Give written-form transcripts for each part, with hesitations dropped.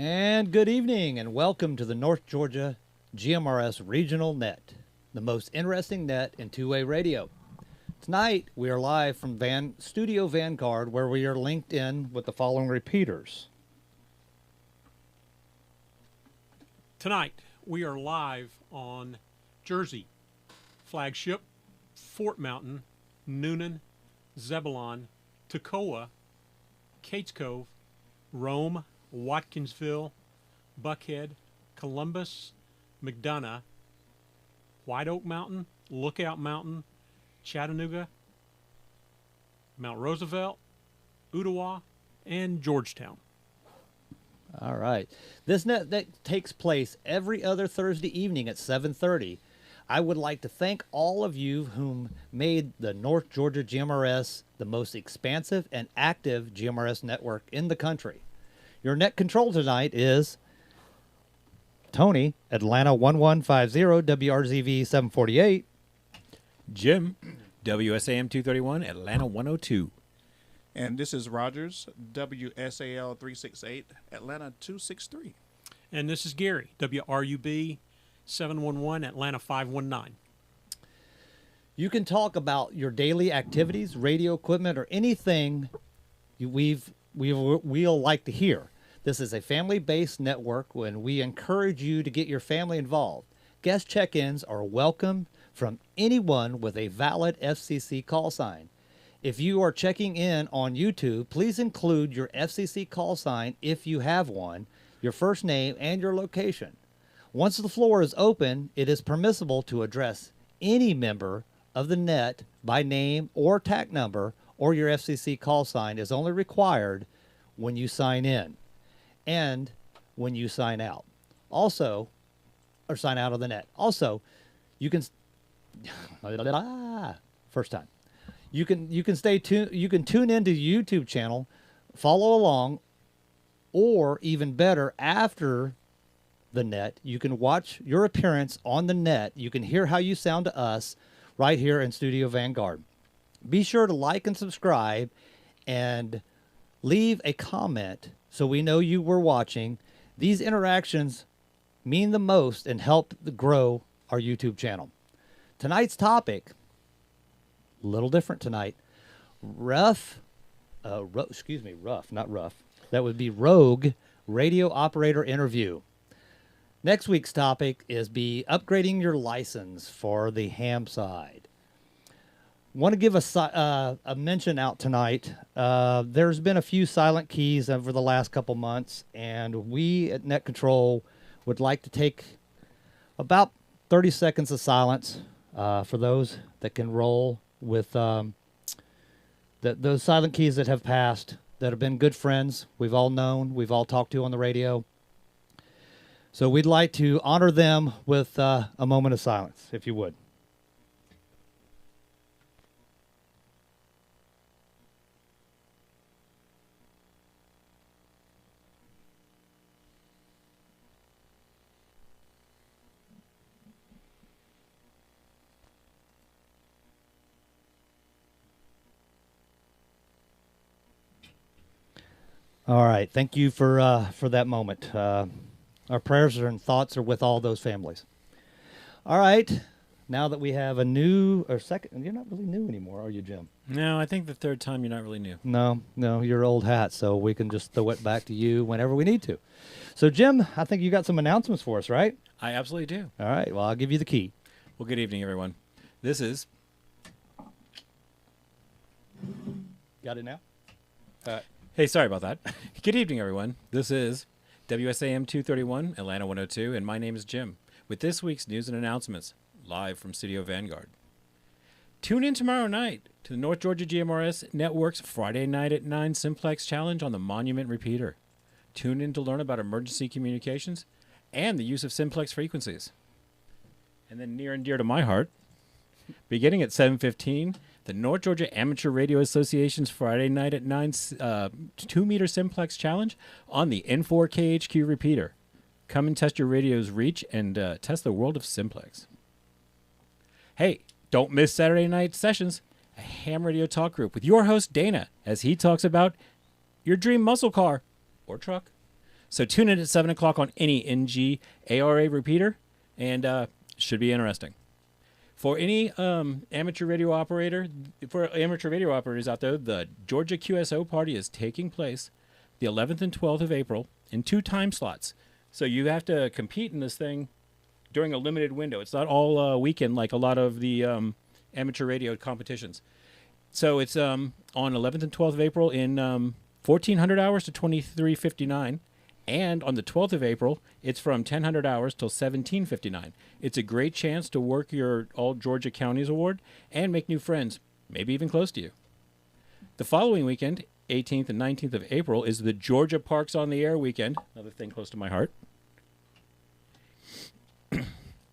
And good evening and welcome to the North Georgia GMRS Regional Net, the most interesting net in two-way radio. Tonight we are live from Studio Vanguard, where we are linked in with the following repeaters. Tonight we are live on Jersey, Flagship, Fort Mountain, Noonan, Zebulon, Toccoa, Cates Cove, Rome, Watkinsville, Buckhead, Columbus, McDonough, White Oak Mountain, Lookout Mountain, Chattanooga, Mount Roosevelt, Ottawa, and Georgetown. All right. This net that takes place every other Thursday evening at 7:30. I would like to thank all of you whom made the North Georgia GMRS the most expansive and active GMRS network in the country. Your net control tonight is Tony, Atlanta 1150, WRZV 748. Jim, WSAM 231, Atlanta 102. And this is Rogers, WSAL 368, Atlanta 263. And this is Gary, WRUB 711, Atlanta 519. You can talk about your daily activities, radio equipment, or anything we'll like to hear. This is a family-based network, and we encourage you to get your family involved. Guest check-ins are welcome from anyone with a valid FCC call sign. If you are checking in on YouTube, please include your FCC call sign if you have one, your first name, and your location. Once the floor is open, it is permissible to address any member of the net by name or TAC number, or your FCC call sign is only required when you sign in and when you sign out. Also, or sign out of the net. Also, you can first time. You can stay tuned. You can tune into the YouTube channel, follow along, or even better, after the net, you can watch your appearance on the net. You can hear how you sound to us right here in Studio Vanguard. Be sure to like and subscribe and leave a comment so we know you were watching. These interactions mean the most and help grow our YouTube channel. Tonight's topic, a little different tonight. Rough, not rough. That would be rogue radio operator interview. Next week's topic is upgrading your license for the ham side. Want to give a mention out tonight. There's been a few silent keys over the last couple months, and we at Net Control would like to take about 30 seconds of silence for those that can roll with those silent keys that have passed, that have been good friends, we've all known, we've all talked to on the radio. So we'd like to honor them with a moment of silence, if you would. All right. Thank you for that moment. Our prayers and thoughts are with all those families. All right. Now that we have a new or second, you're not really new anymore, are you, Jim? No, I think the third time you're not really new. No, you're old hat, so we can just throw it back to you whenever we need to. So, Jim, I think you got some announcements for us, right? I absolutely do. All right. Well, I'll give you the key. Well, good evening, everyone. This is... Got it now? Hey, sorry about that. Good evening, everyone. This is WSAM 231, Atlanta 102, and my name is Jim, with this week's news and announcements, live from Studio Vanguard. Tune in tomorrow night to the North Georgia GMRS Network's Friday Night at 9 Simplex Challenge on the Monument Repeater. Tune in to learn about emergency communications and the use of simplex frequencies. And then near and dear to my heart, beginning at 7:15, the North Georgia Amateur Radio Association's Friday Night at 9 2-meter simplex challenge on the N4KHQ repeater. Come and test your radio's reach and test the world of simplex. Hey, don't miss Saturday night sessions, a ham radio talk group with your host Dana as he talks about your dream muscle car or truck. So tune in at 7 o'clock on any NG ARA repeater and should be interesting. For any amateur radio operators out there, the Georgia QSO party is taking place the 11th and 12th of April in 2 time slots. So you have to compete in this thing during a limited window. It's not all weekend like a lot of the amateur radio competitions. So it's on 11th and 12th of April in 1400 hours to 23:59. And on the 12th of April, it's from 1000 hours till 17:59. It's a great chance to work your All Georgia Counties Award and make new friends, maybe even close to you. The following weekend, 18th and 19th of April, is the Georgia Parks on the Air weekend, another thing close to my heart.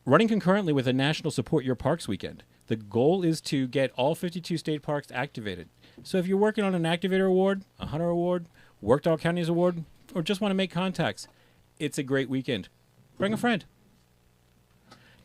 Running concurrently with a National Support Your Parks weekend. The goal is to get all 52 state parks activated. So if you're working on an Activator Award, a Hunter Award, Worked All Counties Award, or just want to make contacts, it's a great weekend. Bring a friend.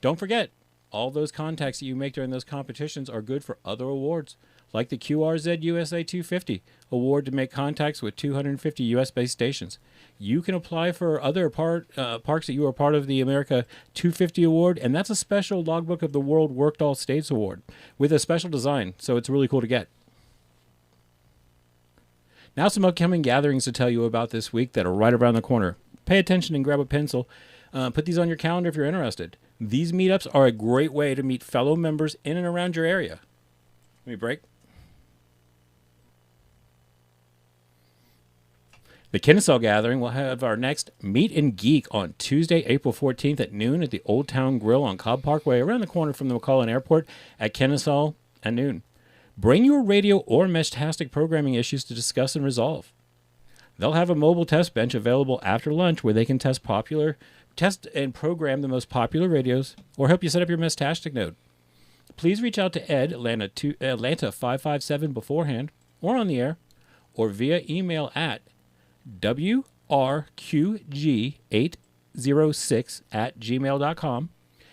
Don't forget, all those contacts that you make during those competitions are good for other awards, like the QRZ USA 250 award to make contacts with 250 U.S.-based stations. You can apply for other parks that you are part of the America 250 award, and that's a special logbook of the World Worked All States award with a special design, so it's really cool to get. Now some upcoming gatherings to tell you about this week that are right around the corner. Pay attention and grab a pencil. Put these on your calendar if you're interested. These meetups are a great way to meet fellow members in and around your area. Let me break. The Kennesaw Gathering will have our next Meet and Geek on Tuesday, April 14th at noon at the Old Town Grill on Cobb Parkway, around the corner from the McClellan Airport at Kennesaw at noon. Bring your radio or Meshtastic programming issues to discuss and resolve. They'll have a mobile test bench available after lunch where they can test and program the most popular radios or help you set up your Meshtastic node. Please reach out to Ed, Atlanta 557 beforehand or on the air or via email at wrqg806@gmail.com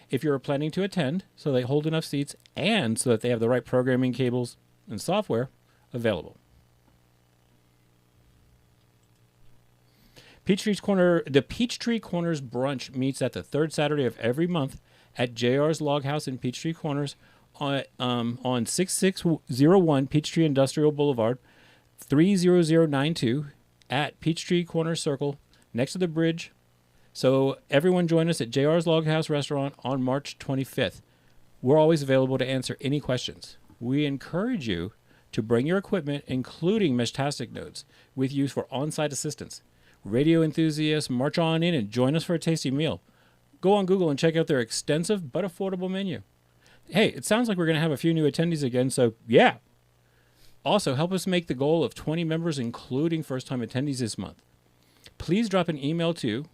if you're planning to attend so they hold enough seats and so that they have the right programming cables and software available. The Peachtree Corners Brunch meets at the third Saturday of every month at JR's Log House in Peachtree Corners on 6601 Peachtree Industrial Boulevard, 30092 at Peachtree Corner Circle next to the bridge. So everyone join us at JR's Log House Restaurant on March 25th. We're always available to answer any questions. We encourage you to bring your equipment, including Meshtastic nodes, with you for on-site assistance. Radio enthusiasts, march on in and join us for a tasty meal. Go on Google and check out their extensive but affordable menu. Hey, it sounds like we're going to have a few new attendees again, so yeah. Also, help us make the goal of 20 members, including first-time attendees this month. Please drop an email to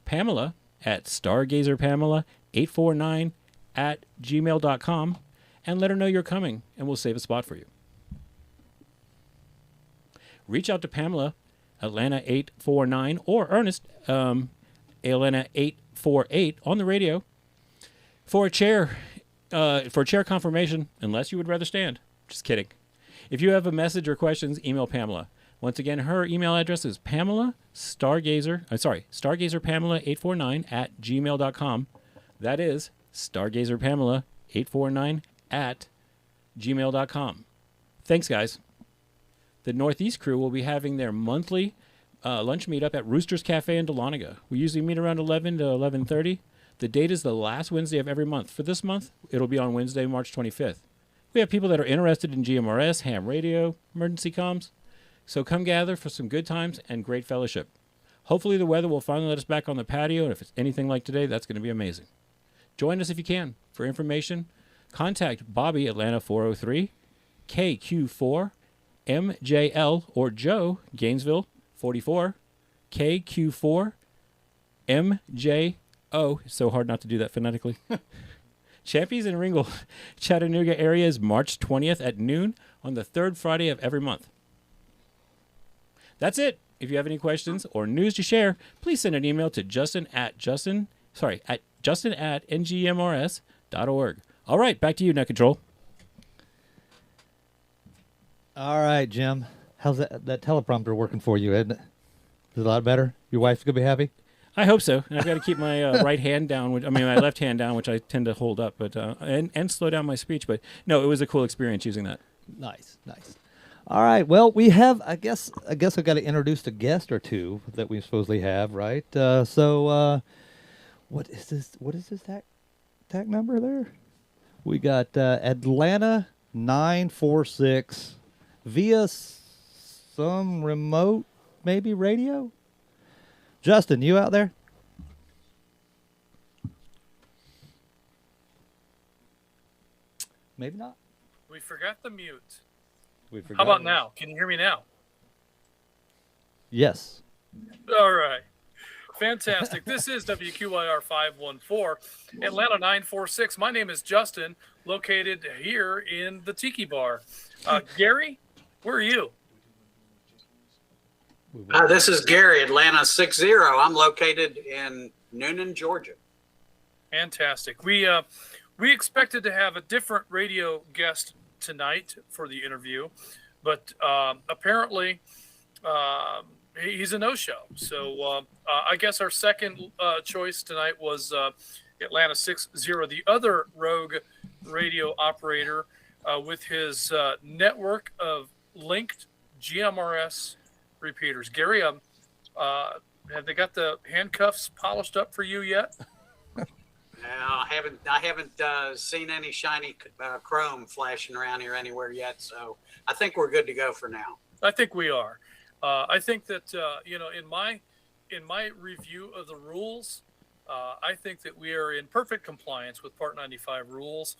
Pamela at stargazerpamela849@gmail.com and let her know you're coming, and we'll save a spot for you. Reach out to Pamela, Atlanta 849, or Ernest, Atlanta 848 on the radio for a chair confirmation, unless you would rather stand. Just kidding. If you have a message or questions, email Pamela. Once again, her email address is stargazerpamela849 That is stargazerpamela849 Thanks, guys. The Northeast crew will be having their monthly lunch meetup at Rooster's Cafe in Dahlonega. We usually meet around 11 to 11:30. The date is the last Wednesday of every month. For this month, it'll be on Wednesday, March 25th. We have people that are interested in GMRS, ham radio, emergency comms. So come gather for some good times and great fellowship. Hopefully the weather will finally let us back on the patio, and if it's anything like today, that's going to be amazing. Join us if you can. For information, contact Bobby Atlanta 403, KQ4, MJL, or Joe Gainesville 44, KQ4, MJO. It's so hard not to do that phonetically. Champions and Ringgold, Chattanooga area is March 20th at noon on the third Friday of every month. That's it. If you have any questions or news to share, please send an email to Justin at ngmrs.org. All right, back to you, Net Control. All right, Jim. How's that teleprompter working for you, isn't it? Is it a lot better? Your wife's going to be happy? I hope so. And I've got to keep my right hand down, my left hand down, which I tend to hold up, but and slow down my speech. But no, it was a cool experience using that. Nice. All right. Well, we have. I guess I've got to introduce a guest or two that we supposedly have, right? So, what is this? What is this tag number there? We got Atlanta 946 via some remote, maybe radio. Justin, you out there? Maybe not. We forgot the mute. We forgot. How about now? Can you hear me now? Yes. All right. Fantastic. This is WQYR 514, Atlanta 946. My name is Justin, located here in the Tiki Bar. Gary, where are you? This is Gary, Atlanta 60. I'm located in Noonan, Georgia. Fantastic. We expected to have a different radio guest tonight for the interview, but apparently he's a no-show. So I guess our second choice tonight was Atlanta 60, the other rogue radio operator with his network of linked GMRS repeaters. Gary, have they got the handcuffs polished up for you yet? I haven't seen any shiny chrome flashing around here anywhere yet, so I think we're good to go for now. I think we are. I think that in my review of the rules, I think that we are in perfect compliance with Part 95 rules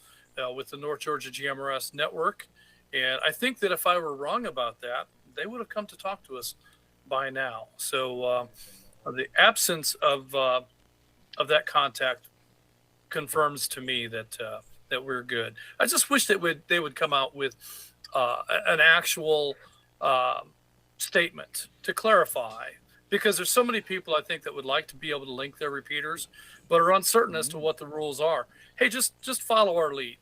with the North Georgia GMRS Network, and I think that if I were wrong about that, they would have come to talk to us by now. So the absence of that contact confirms to me that we're good. I just wish that they would come out with an actual statement to clarify, because there's so many people I think that would like to be able to link their repeaters, but are uncertain as to what the rules are. Hey, just follow our lead.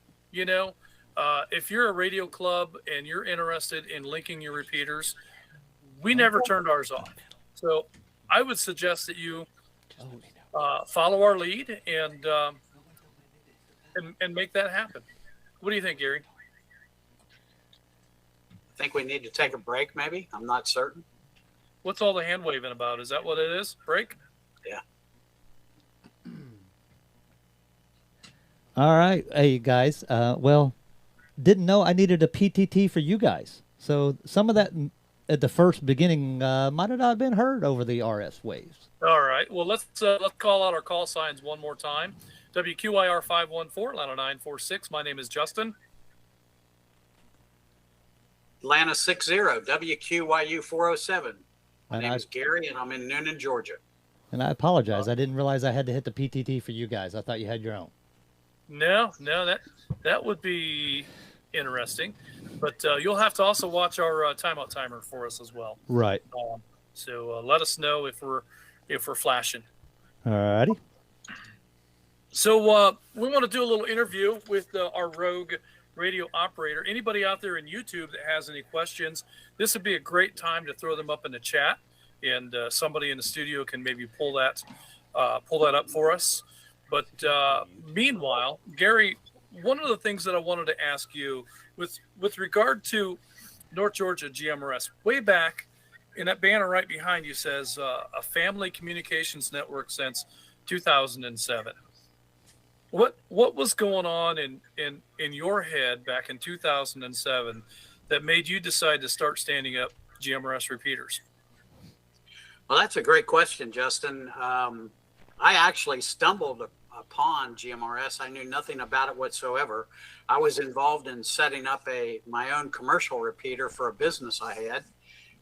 If you're a radio club and you're interested in linking your repeaters, we never turned ours off. So I would suggest that you follow our lead and make that happen. What do you think, Gary? I think we need to take a break, maybe. I'm not certain. What's all the hand waving about? Is that what it is? Break? Yeah. All right. Hey, guys. Didn't know I needed a PTT for you guys. So some of that at the first beginning might have not been heard over the RS waves. All right. Well, let's call out our call signs one more time. WQYR 514, Atlanta 946. My name is Justin. Atlanta 60, WQYU 407. My name is Gary, and I'm in Noonan, Georgia. And I apologize. I didn't realize I had to hit the PTT for you guys. I thought you had your own. No, that would be interesting. But you'll have to also watch our timeout timer for us as well. Right. So let us know if we're flashing. All righty. So we want to do a little interview with our rogue radio operator. Anybody out there in YouTube that has any questions, this would be a great time to throw them up in the chat, and somebody in the studio can maybe pull that up for us. But meanwhile, Gary, one of the things that I wanted to ask you with regard to North Georgia GMRS, way back in that banner right behind you says a family communications network since 2007. What was going on in your head back in 2007 that made you decide to start standing up GMRS repeaters? Well, that's a great question, Justin. I actually stumbled upon GMRS. I knew nothing about it whatsoever. I was involved in setting up my own commercial repeater for a business I had,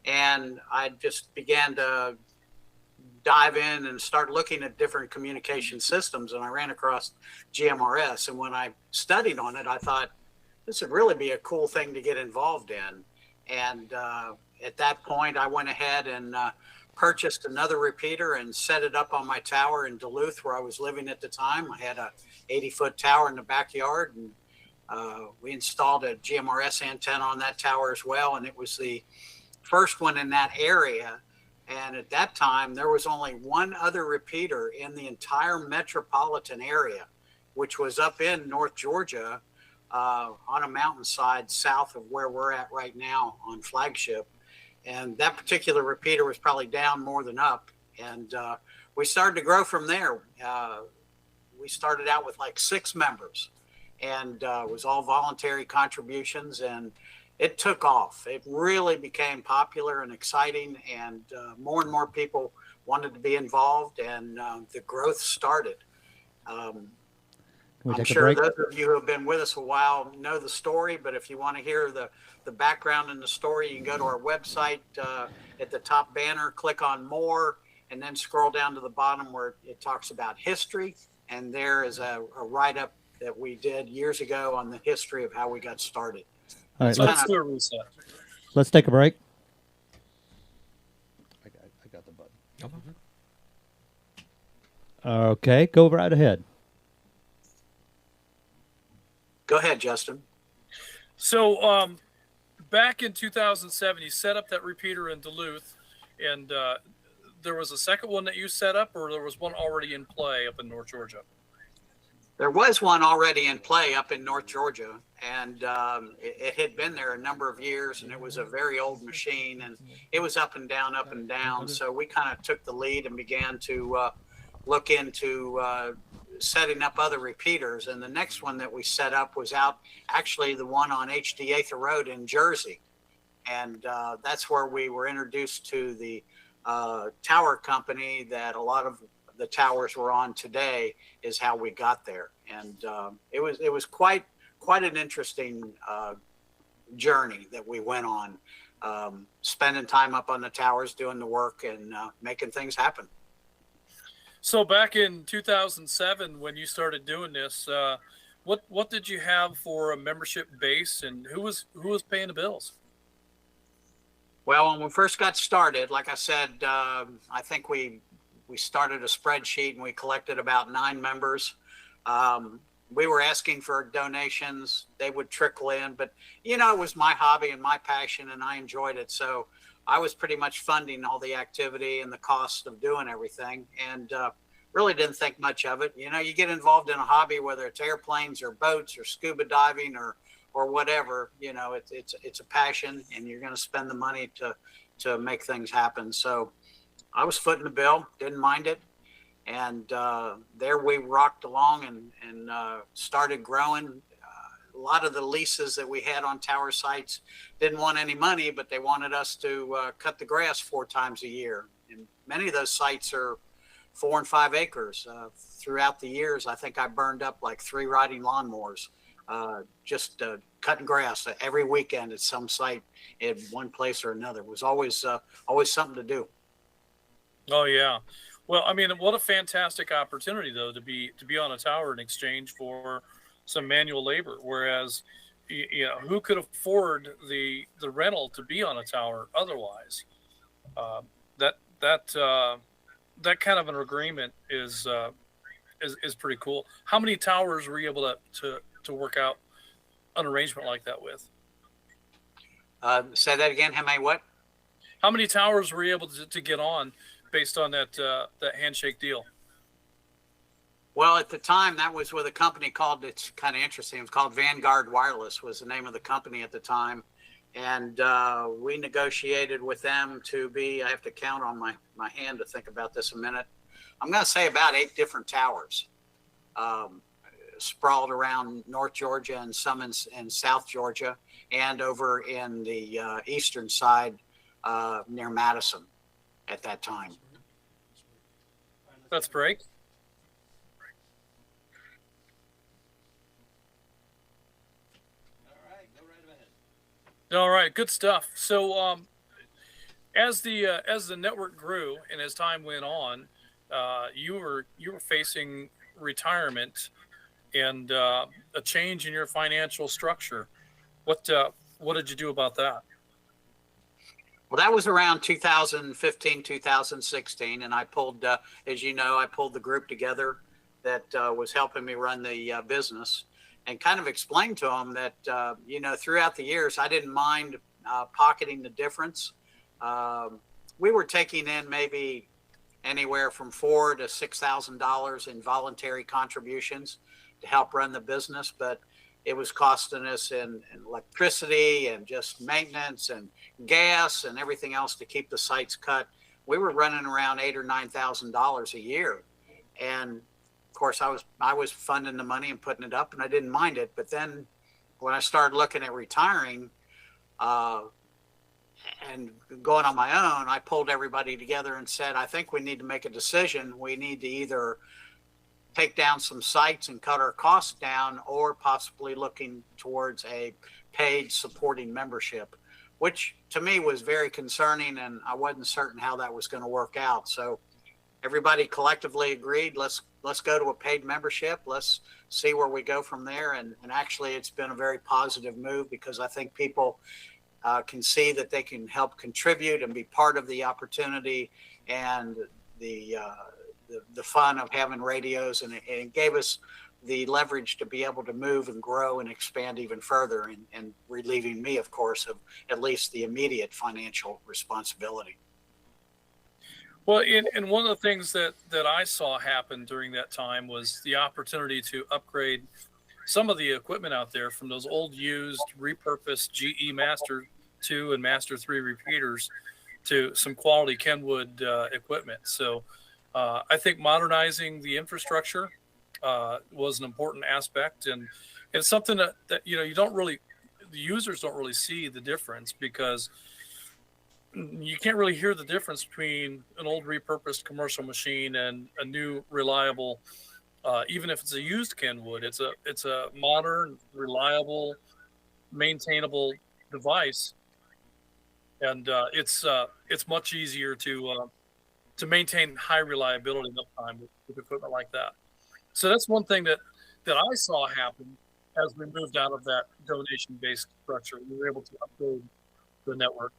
and I just began to dive in and start looking at different communication systems, and I ran across GMRS. And when I studied on it, I thought this would really be a cool thing to get involved in. And at that point, I went ahead and purchased another repeater and set it up on my tower in Duluth, where I was living at the time. I had a 80-foot tower in the backyard, and we installed a GMRS antenna on that tower as well. And it was the first one in that area. And at that time, there was only one other repeater in the entire metropolitan area, which was up in North Georgia on a mountainside south of where we're at right now on Flagship. And that particular repeater was probably down more than up. And we started to grow from there. We started out with like 6 members, and it was all voluntary contributions, and it took off. It really became popular and exciting, and more and more people wanted to be involved, and the growth started. I'm sure those of you who have been with us a while know the story, but if you want to hear the background in the story, you can go to our website at the top banner, click on more, and then scroll down to the bottom where it talks about history. And there is a write-up that we did years ago on the history of how we got started. All right, Let's do a reset. Let's take a break. I got the button. Okay, go right ahead. Go ahead, Justin. So back in 2007, you set up that repeater in Duluth, and there was a second one that you set up, or there was one already in play up in North Georgia? There was one already in play up in North Georgia, and it had been there a number of years, and it was a very old machine, and it was up and down, up and down. So we kind of took the lead and began to look into setting up other repeaters. And the next one that we set up was out, actually the one on HD 8th Road in Jersey. And that's where we were introduced to the tower company that a lot of the towers we're on today is how we got there. And it was quite an interesting journey that we went on, spending time up on the towers, doing the work, and making things happen. So back in 2007, when you started doing this, what did you have for a membership base, and who was paying the bills? Well, when we first got started, like I said, I think we started a spreadsheet and we collected about 9 members. We were asking for donations. They would trickle in, but it was my hobby and my passion, and I enjoyed it. So I was pretty much funding all the activity and the cost of doing everything, and really didn't think much of it. You get involved in a hobby, whether it's airplanes or boats or scuba diving or whatever, it's a passion, and you're going to spend the money to make things happen. So I was footing the bill, didn't mind it. And there we rocked along and started growing. A lot of the leases that we had on tower sites didn't want any money, but they wanted us to cut the grass 4 times a year. And many of those sites are 4 and 5 acres. Throughout the years, I think I burned up like 3 riding lawnmowers, just cutting grass every weekend at some site in one place or another. It was always something to do. Oh yeah. Well, I mean, what a fantastic opportunity though to be on a tower in exchange for some manual labor. Whereas, who could afford the rental to be on a tower otherwise? That kind of an agreement is pretty cool. How many towers were you able to work out an arrangement like that with? Say that again. How many what? How many towers were you able to get on based on that handshake deal? Well, at the time, that was with a company called, it's kind of interesting, it was called Vanguard Wireless was the name of the company at the time. And we negotiated with them to be, I have to count on my hand to think about this a minute. I'm going to say about 8 different towers sprawled around North Georgia and some in South Georgia and over in the eastern side near Madison at that time. That's great. All right, good stuff. So, as the network grew and as time went on, you were facing retirement and a change in your financial structure. What did you do about that? Well, that was around 2015, 2016, and I pulled, as you know, I pulled the group together that was helping me run the business. And kind of explained to them that, throughout the years, I didn't mind pocketing the difference. We were taking in maybe anywhere from $4,000 to $6,000 in voluntary contributions to help run the business, but it was costing us in electricity and just maintenance and gas and everything else to keep the sites cut. We were running around $8,000 or $9,000 a year, and of course, I was funding the money and putting it up, and I didn't mind it. But then, when I started looking at retiring and going on my own, I pulled everybody together and said, "I think we need to make a decision. We need to either take down some sites and cut our costs down, or possibly looking towards a paid supporting membership," which to me was very concerning, and I wasn't certain how that was going to work out. So everybody collectively agreed, let's go to a paid membership. Let's see where we go from there. And actually, it's been a very positive move, because I think people can see that they can help contribute and be part of the opportunity and the fun of having radios. And it gave us the leverage to be able to move and grow and expand even further, and relieving me, of course, of at least the immediate financial responsibility. Well, and one of the things that I saw happen during that time was the opportunity to upgrade some of the equipment out there from those old used repurposed GE Master 2 and Master 3 repeaters to some quality Kenwood equipment. So I think modernizing the infrastructure was an important aspect, and it's something that you don't really, the users don't really see the difference, because you can't really hear the difference between an old repurposed commercial machine and a new reliable, even if it's a used Kenwood. It's a modern, reliable, maintainable device, and it's much easier to maintain high reliability and uptime with equipment like that. So that's one thing that I saw happen as we moved out of that donation-based structure. We were able to upgrade the network.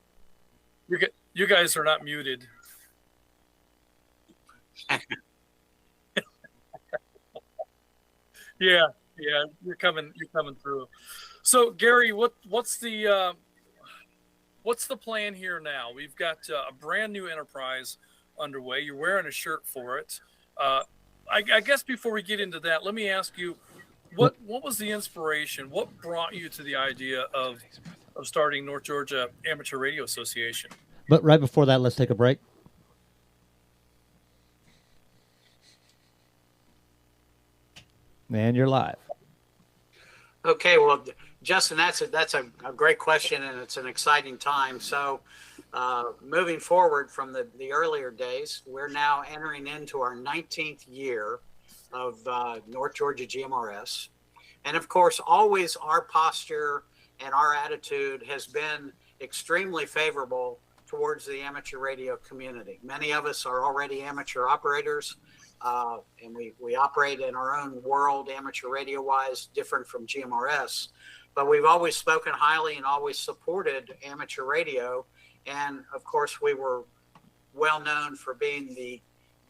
You guys are not muted. Yeah, you're coming through. So Gary, what's the plan here now? We've got a brand new enterprise underway. You're wearing a shirt for it. I guess before we get into that, let me ask you, what was the inspiration? What brought you to the idea of starting North Georgia Amateur Radio Association? But right before that, let's take a break. And you're live. Okay, well, Justin, that's a great question, and it's an exciting time. So moving forward from the earlier days, we're now entering into our 19th year of North Georgia GMRS. And of course, always our posture and our attitude has been extremely favorable towards the amateur radio community. Many of us are already amateur operators, and we operate in our own world, amateur radio-wise, different from GMRS. But we've always spoken highly and always supported amateur radio. And of course, we were well known for being the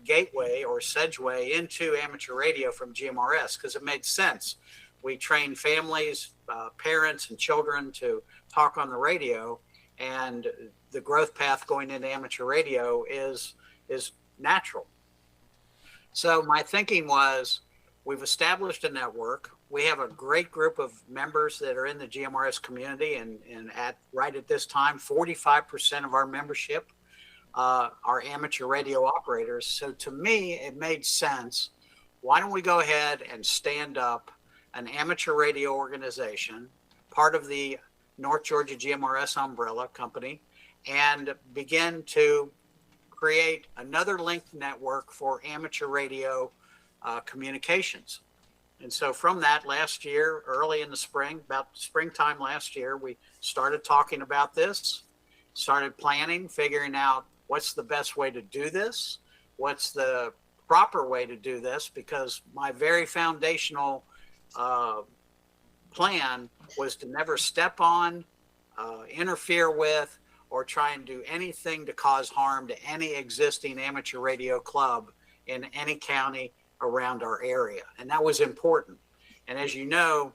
gateway or sedgeway into amateur radio from GMRS, because it made sense. We train families parents and children to talk on the radio, and the growth path going into amateur radio is natural. So my thinking was, we've established a network. We have a great group of members that are in the GMRS community, and right at this time, 45% of our membership are amateur radio operators. So to me, it made sense. Why don't we go ahead and stand up an amateur radio organization, part of the North Georgia GMRS umbrella company, and begin to create another linked network for amateur radio communications. And so from that, last year, early in the spring, about springtime last year, we started talking about this, started planning, figuring out what's the best way to do this, what's the proper way to do this, because my very foundational plan was to never step on, interfere with, or try and do anything to cause harm to any existing amateur radio club in any county around our area. And that was important. And as you know,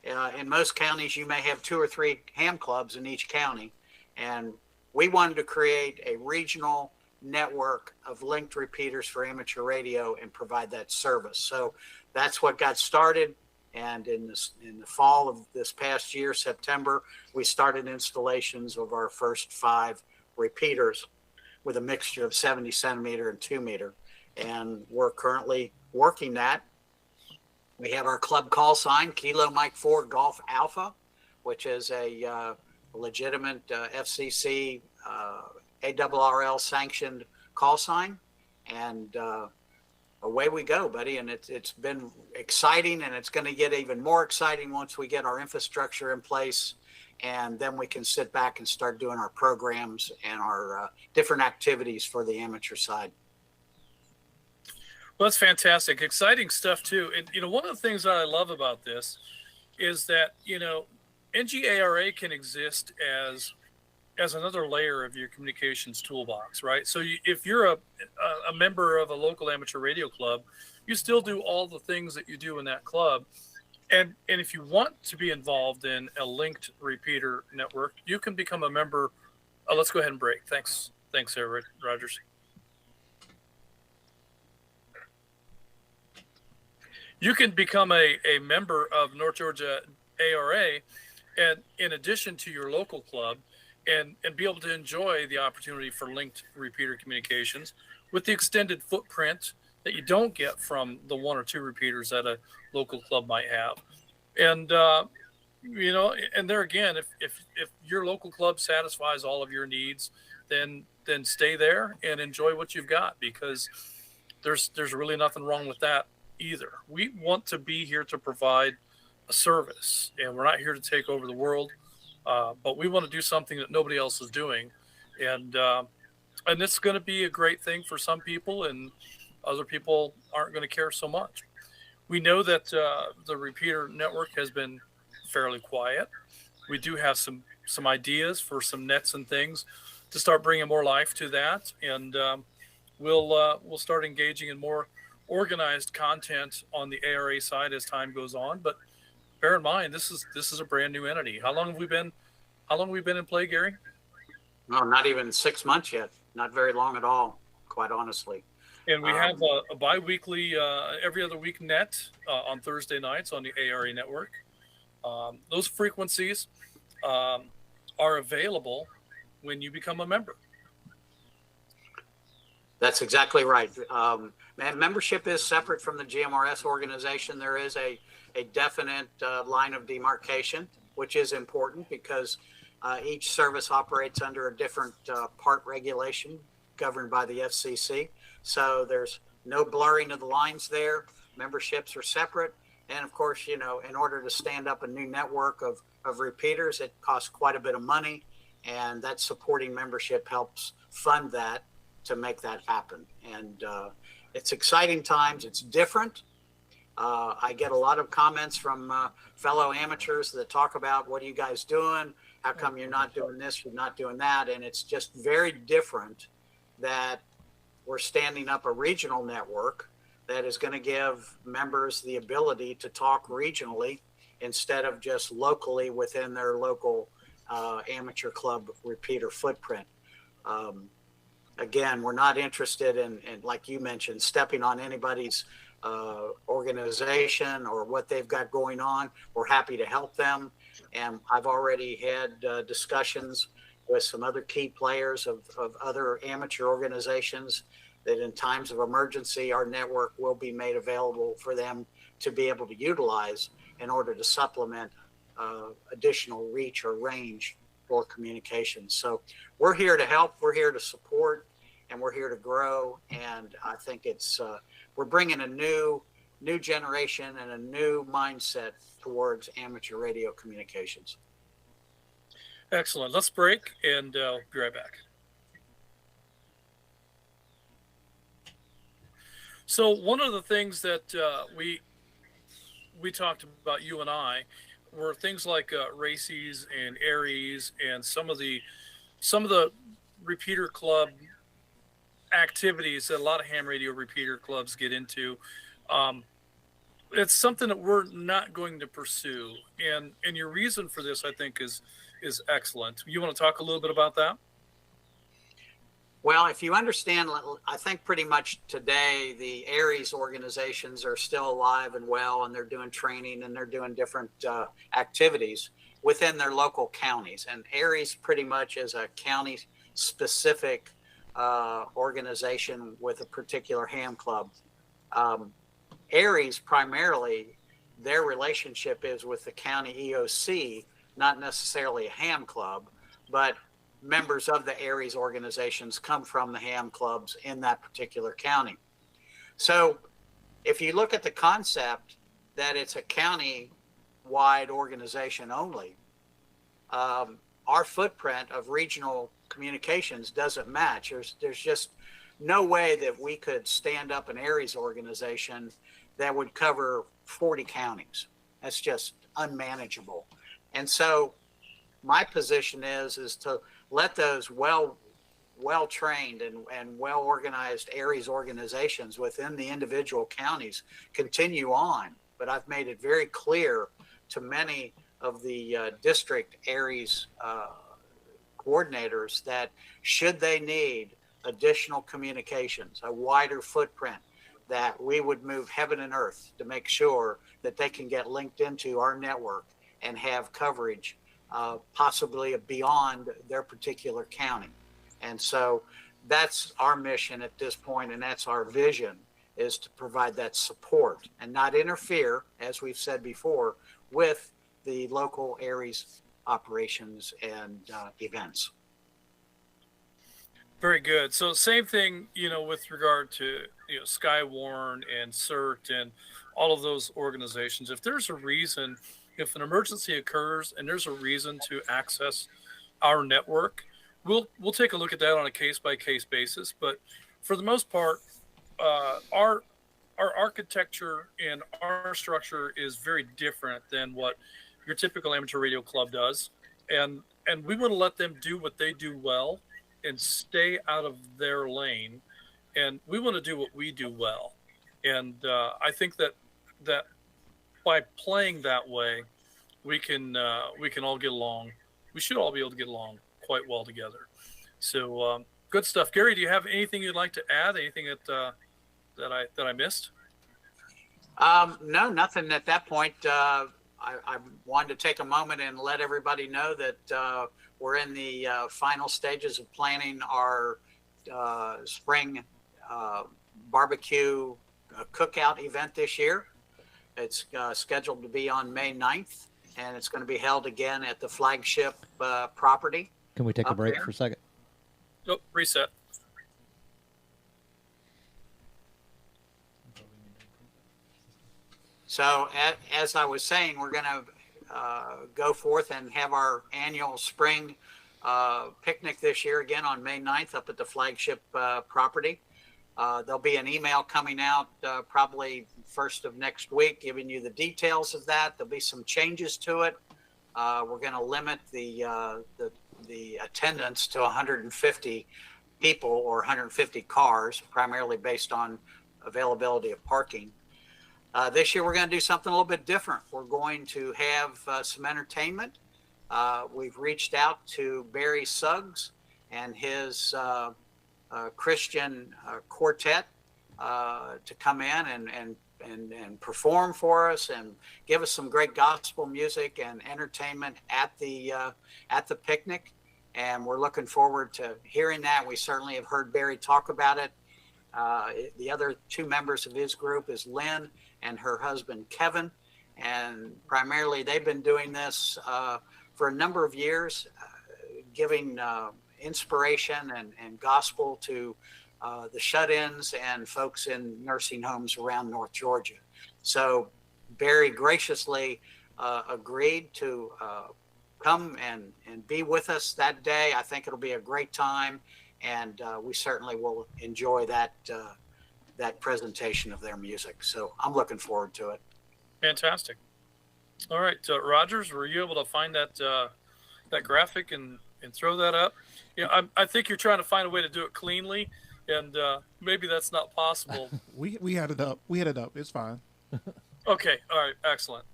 in most counties, you may have 2 or 3 ham clubs in each county. And we wanted to create a regional network of linked repeaters for amateur radio and provide that service. So that's what got started. And in the fall of this past year, September, we started installations of our first 5 repeaters with a mixture of 70 centimeter and 2 meter. And we're currently working that. We have our club call sign, Kilo Mike 4 Golf Alpha, which is a legitimate FCC ARRL sanctioned call sign. And away we go, buddy. And it's been exciting, and it's going to get even more exciting once we get our infrastructure in place. And then we can sit back and start doing our programs and our different activities for the amateur side. Well, that's fantastic. Exciting stuff, too. And, one of the things that I love about this is that, NGARA can exist as another layer of your communications toolbox, right? So if you're a member of a local amateur radio club, you still do all the things that you do in that club. And if you want to be involved in a linked repeater network, you can become a member. Let's go ahead and break. Thanks, Eric Rogers. You can become a member of North Georgia ARA, and in addition to your local club, and be able to enjoy the opportunity for linked repeater communications with the extended footprint that you don't get from the 1 or 2 repeaters that a local club might have. And, and there again, if your local club satisfies all of your needs, then stay there and enjoy what you've got, because there's really nothing wrong with that either. We want to be here to provide a service, and we're not here to take over the world. But we want to do something that nobody else is doing, and this is going to be a great thing for some people, and other people aren't going to care so much. We know that the repeater network has been fairly quiet. We do have some ideas for some nets and things to start bringing more life to that, and we'll start engaging in more organized content on the ARA side as time goes on. But bear in mind, this is a brand new entity. How long have we been in play, Gary? No, not even 6 months yet. Not very long at all, quite honestly. And we have a bi-weekly, every other week net on Thursday nights on the ARA network. Those frequencies are available when you become a member. That's exactly right. Membership is separate from the GMRS organization. There is a definite line of demarcation, which is important because each service operates under a different part regulation governed by the FCC. So there's no blurring of the lines there. Memberships are separate. And of course, in order to stand up a new network of repeaters, it costs quite a bit of money. And that supporting membership helps fund that to make that happen. And it's exciting times. It's different. I get a lot of comments from fellow amateurs that talk about, what are you guys doing? How come you're not doing this? You're not doing that? And it's just very different that we're standing up a regional network that is going to give members the ability to talk regionally instead of just locally within their local amateur club repeater footprint. Again, we're not interested in, like you mentioned, stepping on anybody's organization or what they've got going on. We're happy to help them. And I've already had discussions with some other key players of other amateur organizations that in times of emergency, our network will be made available for them to be able to utilize in order to supplement additional reach or range for communications. So we're here to help, we're here to support, and we're here to grow. And I think it's we're bringing a new generation and a new mindset towards amateur radio communications. Excellent. Let's break and be right back. So one of the things that we talked about, you and I, were things like races and ARES and some of the repeater club activities that a lot of ham radio repeater clubs get into. It's something that we're not going to pursue, and your reason for this, I think, is excellent. You want to talk a little bit about that? Well, if you understand, I think pretty much today the ARES organizations are still alive and well, and they're doing training and they're doing different activities within their local counties. And ARES pretty much is a county-specific organization with a particular ham club. ARES primarily, their relationship is with the county EOC, not necessarily a ham club, but members of the ARES organizations come from the ham clubs in that particular county. So if you look at the concept that it's a county-wide organization only, our footprint of regional communications doesn't match. There's just no way that we could stand up an ARES organization that would cover 40 counties. That's just unmanageable. And so my position is to let those well-trained and well-organized ARES organizations within the individual counties continue on. But I've made it very clear to many of the district ARES coordinators that should they need additional communications, a wider footprint, that we would move heaven and earth to make sure that they can get linked into our network and have coverage possibly beyond their particular county. And so that's our mission at this point, and that's our vision, is to provide that support and not interfere, as we've said before, with the local ARES operations and events. Very good. So same thing, with regard to, Skywarn and CERT and all of those organizations. If there's a reason, if an emergency occurs and there's a reason to access our network, we'll take a look at that on a case-by-case basis. But for the most part, our architecture and our structure is very different than what your typical amateur radio club does. And we want to let them do what they do well and stay out of their lane. And we want to do what we do well. And I think that by playing that way, we can all get along. We should all be able to get along quite well together. So good stuff. Gary, do you have anything you'd like to add? Anything that I missed? No, nothing at that point. I wanted to take a moment and let everybody know that we're in the final stages of planning our spring barbecue cookout event this year. It's scheduled to be on May 9th, and it's going to be held again at the flagship property. Can we take a break there for a second? Nope, reset. So as I was saying, we're going to go forth and have our annual spring picnic this year again on May 9th up at the flagship property. There'll be an email coming out probably first of next week giving you the details of that. There'll be some changes to it. We're going to limit the attendance to 150 people or 150 cars, primarily based on availability of parking. This year we're going to do something a little bit different. We're going to have some entertainment. We've reached out to Barry Suggs and his Christian quartet to come in and perform for us and give us some great gospel music and entertainment at the picnic. And we're looking forward to hearing that. We certainly have heard Barry talk about it. The other two members of his group is Lynn and her husband, Kevin. And primarily they've been doing this for a number of years, giving inspiration and gospel to the shut-ins and folks in nursing homes around North Georgia. So Barry graciously agreed to come and be with us that day. I think it'll be a great time, and we certainly will enjoy that presentation of their music. So I'm looking forward to it. Fantastic. All right, Rogers, were you able to find that graphic and throw that up? Yeah, I think you're trying to find a way to do it cleanly, and maybe that's not possible. We had it up. It's fine. Okay. All right. Excellent.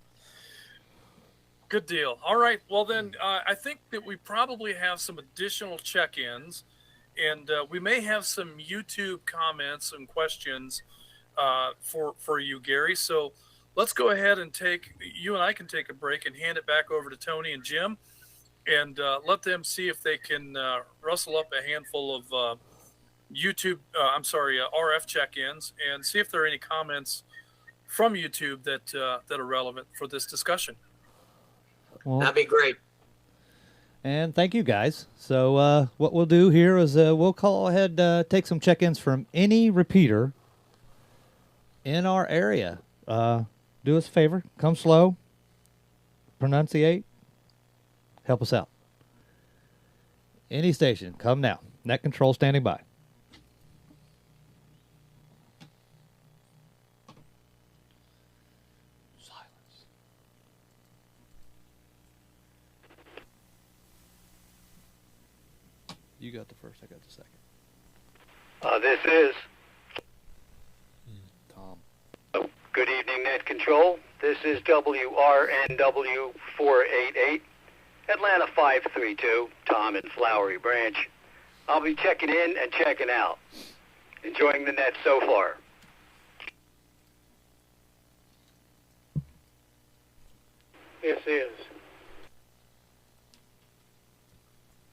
Good deal. All right. Well, then I think that we probably have some additional check-ins, and we may have some YouTube comments and questions for you, Gary. So let's go ahead and you and I can take a break and hand it back over to Tony and Jim, and let them see if they can rustle up a handful of RF check-ins, and see if there are any comments from YouTube that are relevant for this discussion. Well, That'd be great. and thank you guys. So what we'll do here is we'll call ahead, take some check-ins from any repeater in our area. Do us a favor, come slow, pronunciate, help us out. Any station, come now. Net control standing by. Silence. You got the first, I got the second. This is Tom. Good evening, Net Control. This is WRNW 488, Atlanta 532, Tom in Flowery Branch. I'll be checking in and checking out. Enjoying the net so far. This is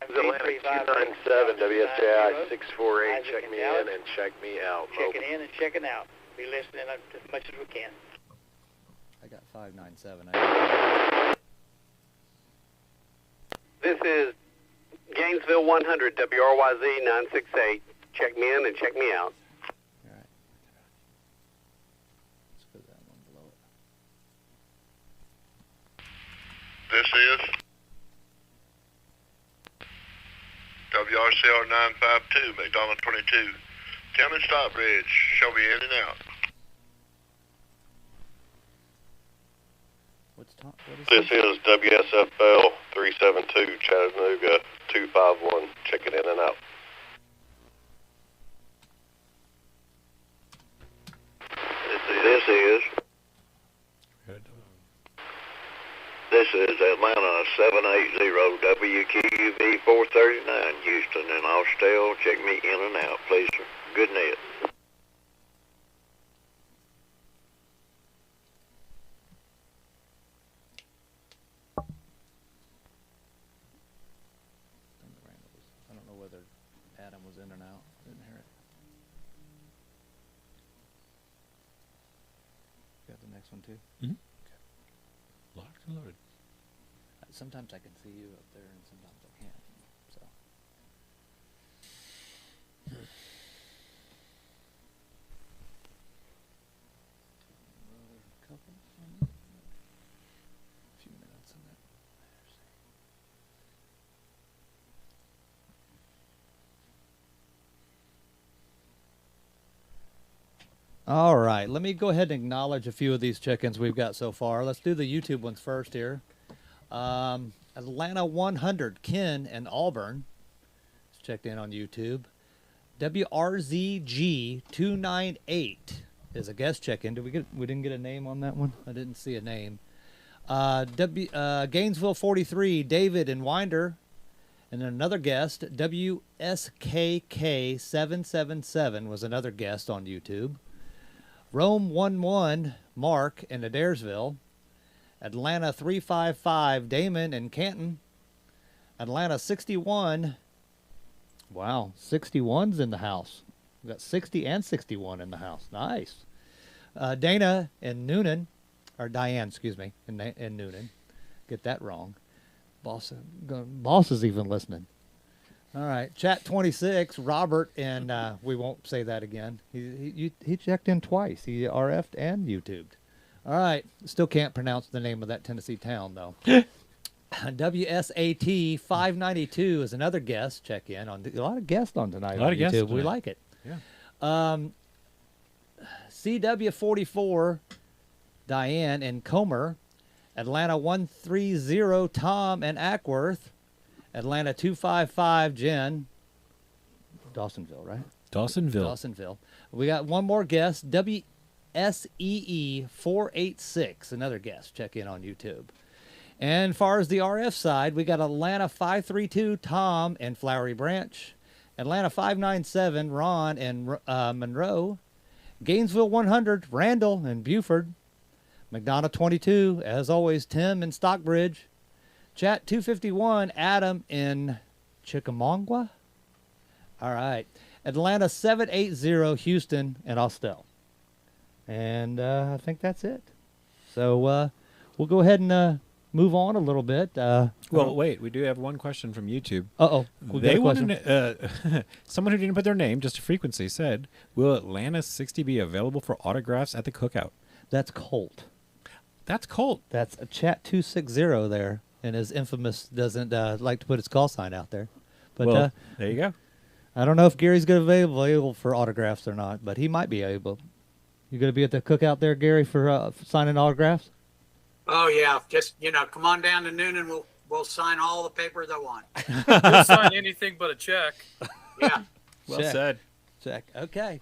Atlanta 297 WSJI 648. Check me in and check me out. checking in and checking out. Be listening as much as we can. I got 597. This is Gainesville 100 WRYZ 968. Check me in and check me out. All right. Let's put that one below it. This is WRCR 952, McDonald 22. Tillman Stockbridge, shall be in and out. This is WSFL 372, Chattanooga 251. Checking in and out. This is Atlanta 780 WQUV 439, Houston and Austell. Check me in and out, please, sir. Good net. I don't know whether Adam was in or out. Didn't hear it. Got the next one too? Mm-hmm. Locked and loaded. Sometimes I can see you up there and sometimes I can't. So. Another couple on that. A few minutes on that. All right, let me go ahead and acknowledge a few of these check-ins we've got so far. Let's do the YouTube ones first here. Atlanta 100, Ken and Auburn is checked in on YouTube. WRZG 298 is a guest check-in. We didn't get a name on that one? I didn't see a name. Gainesville 43, David and Winder. And then another guest, WSKK777 was another guest on YouTube. Rome 11, Mark in Adairsville. Atlanta 355, Damon in Canton. Atlanta 61. Wow, 61's in the house. We got 60 and 61 in the house. Nice. Dana in Noonan, or Diane, excuse me, in Noonan. Get that wrong. Boss is even listening. All right, chat 26, Robert, and we won't say that again. He checked in twice. He RF'd and YouTubed. All right, still can't pronounce the name of that Tennessee town though. WSAT 592 is another guest. Check in on a lot of guests on tonight. A lot on of YouTube. Guests. We like it. Yeah. CW 44, Diane and Comer. Atlanta 130, Tom and Ackworth. Atlanta 255, Jen. Dawsonville, right? Dawsonville. We got one more guest. WSEE 486, another guest. Check in on YouTube. And as far as the RF side, we got Atlanta 532, Tom and Flowery Branch. Atlanta 597, Ron and Monroe. Gainesville 100, Randall and Buford. McDonough 22, as always, Tim in Stockbridge. Chat 251, Adam in Chickamauga. All right. Atlanta 780, Houston and Austell. And I think that's it. So we'll go ahead and move on a little bit. Well, wait. We do have one question from YouTube. Uh-oh. They wanted someone who didn't put their name, just a frequency, said, will Atlanta 60 be available for autographs at the cookout? That's Colt. That's Colt. That's a chat 260 there, and his infamous doesn't like to put his call sign out there. But well, there you go. I don't know if Gary's going to be available for autographs or not, but he might be able. You going to be at the cookout there, Gary, for signing autographs? Oh yeah, just come on down to Noonan. We'll sign all the papers I want. We'll sign anything but a check. Yeah. Well said. Check. Okay.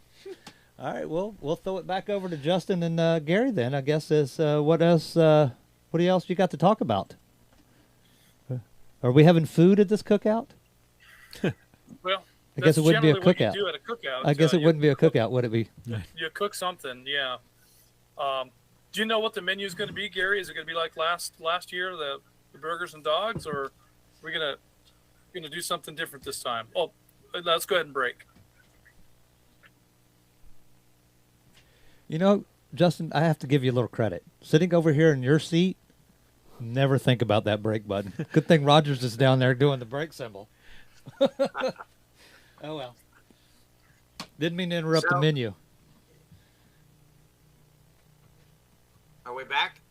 All right, we'll throw it back over to Justin and Gary then. I guess is what else you got to talk about? Are we having food at this cookout? Well, I guess it wouldn't be a what you cookout. do at a cookout. I guess it wouldn't be a cookout, would it be? You cook something, yeah. Do you know what the menu is going to be, Gary? Is it going to be like last year, the burgers and dogs, or are we gonna do something different this time? Oh, let's go ahead and break. You know, Justin, I have to give you a little credit. Sitting over here in your seat, never think about that break button. Good thing Rogers is down there doing the break symbol. Oh, well. Didn't mean to interrupt the menu. Are we back?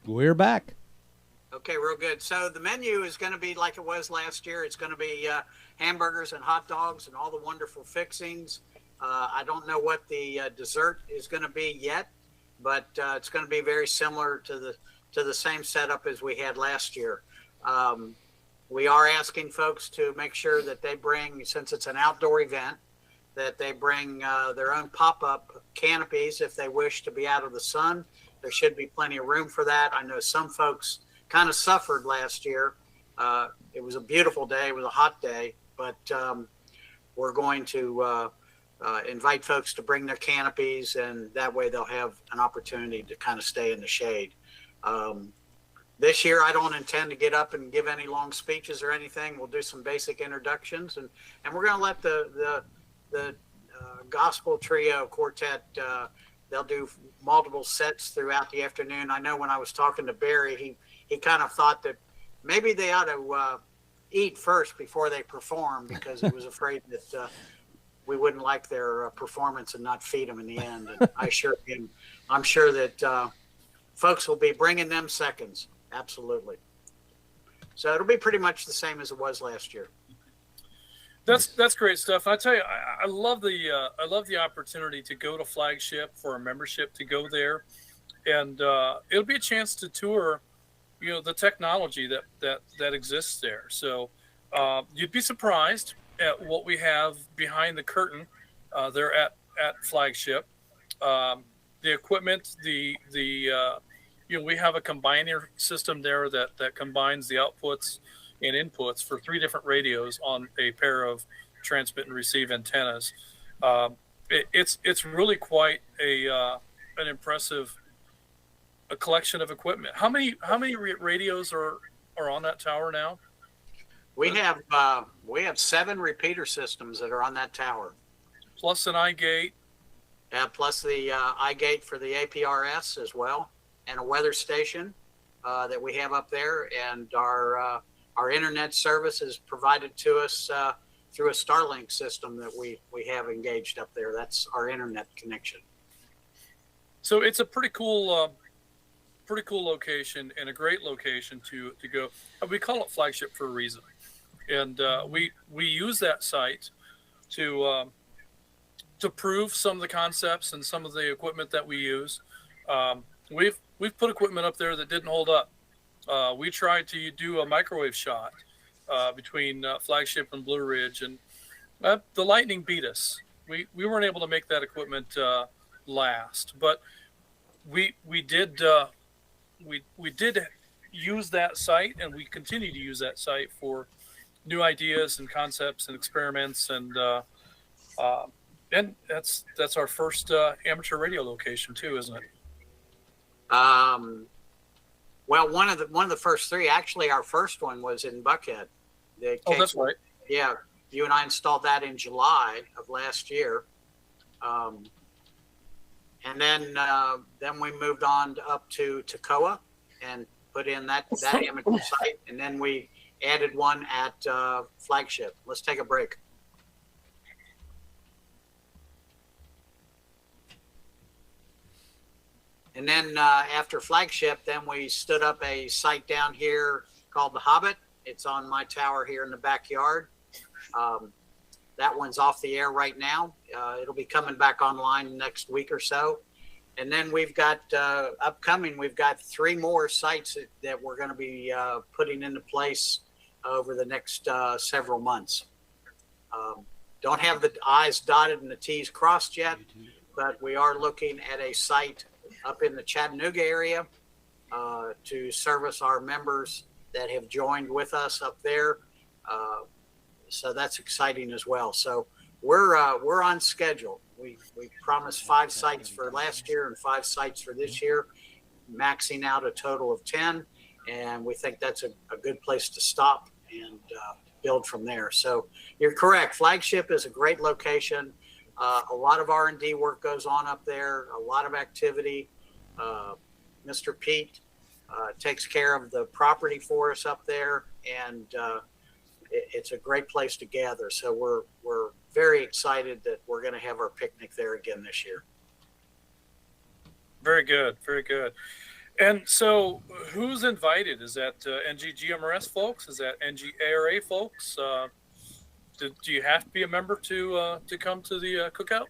We're back. Okay, real good. So the menu is going to be like it was last year. It's going to be hamburgers and hot dogs and all the wonderful fixings. I don't know what the dessert is going to be yet, but it's going to be very similar to the same setup as we had last year. We are asking folks to make sure that they bring, since it's an outdoor event, that they bring their own pop-up canopies if they wish to be out of the sun. There should be plenty of room for that. I know some folks kind of suffered last year. It was a beautiful day. It was a hot day, but we're going to invite folks to bring their canopies, and that way they'll have an opportunity to kind of stay in the shade. This year, I don't intend to get up and give any long speeches or anything. We'll do some basic introductions, and we're going to let the gospel trio quartet, they'll do multiple sets throughout the afternoon. I know when I was talking to Barry, he kind of thought that maybe they ought to eat first before they perform, because he was afraid that we wouldn't like their performance and not feed them in the end. And I'm sure that folks will be bringing them seconds. Absolutely. So it'll be pretty much the same as it was last year. That's great stuff. I tell you, I love the opportunity to go to Flagship for a membership, to go there, and it'll be a chance to tour, the technology that exists there. So you'd be surprised at what we have behind the curtain there at Flagship. the equipment, we have a combiner system there that combines the outputs and inputs for 3 different radios on a pair of transmit and receive antennas. It's really quite an impressive collection of equipment. How many radios are on that tower now? We have 7 repeater systems that are on that tower, Plus an iGate. plus the iGate for the APRS as well, and a weather station that we have up there, and our internet service is provided to us through a Starlink system that we have engaged up there. That's our internet connection. So it's a pretty cool location and a great location to go. We call it flagship for a reason, and we use that site to prove some of the concepts and some of the equipment that we use. We've put equipment up there that didn't hold up. We tried to do a microwave shot between Flagship and Blue Ridge, and the lightning beat us. We weren't able to make that equipment last, but we did use that site, and we continue to use that site for new ideas and concepts and experiments, and that's our first amateur radio location too, isn't it? Well, one of the first 3, actually, our first one was in Buckhead. That's right. Yeah, you and I installed that in July of last year, and then we moved on up to Toccoa and put in that amateur site, and then we added one at Flagship. Let's take a break. And then after Flagship, then we stood up a site down here called The Hobbit. It's on my tower here in the backyard. That one's off the air right now. It'll be coming back online next week or so. And then we've got upcoming, we've got 3 more sites that we're going to be putting into place over the next several months. Don't have the I's dotted and the T's crossed yet, but we are looking at a site up in the Chattanooga area to service our members that have joined with us up there. So that's exciting as well. So we're on schedule. We promised 5 sites for last year and 5 sites for this year, maxing out a total of 10. And we think that's a good place to stop and build from there. So you're correct. Flagship is a great location. A lot of R&D work goes on up there, a lot of activity. Mr. Pete takes care of the property for us up there, and it's a great place to gather. So we're very excited that we're going to have our picnic there again this year. Very good, very good. And so who's invited? Is that NG GMRS folks? Is that NG ARA folks? Do you have to be a member to come to the cookout?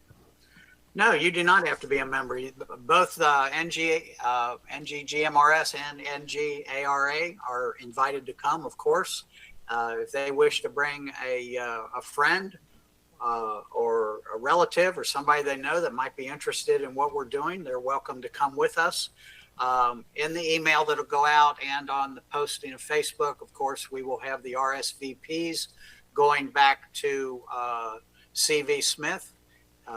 No, you do not have to be a member. Both NG GMRS and NG ARA are invited to come, of course. If they wish to bring a friend or a relative or somebody they know that might be interested in what we're doing, they're welcome to come with us. In the email that'll go out and on the posting of Facebook, of course, we will have the RSVPs going back to CV Smith.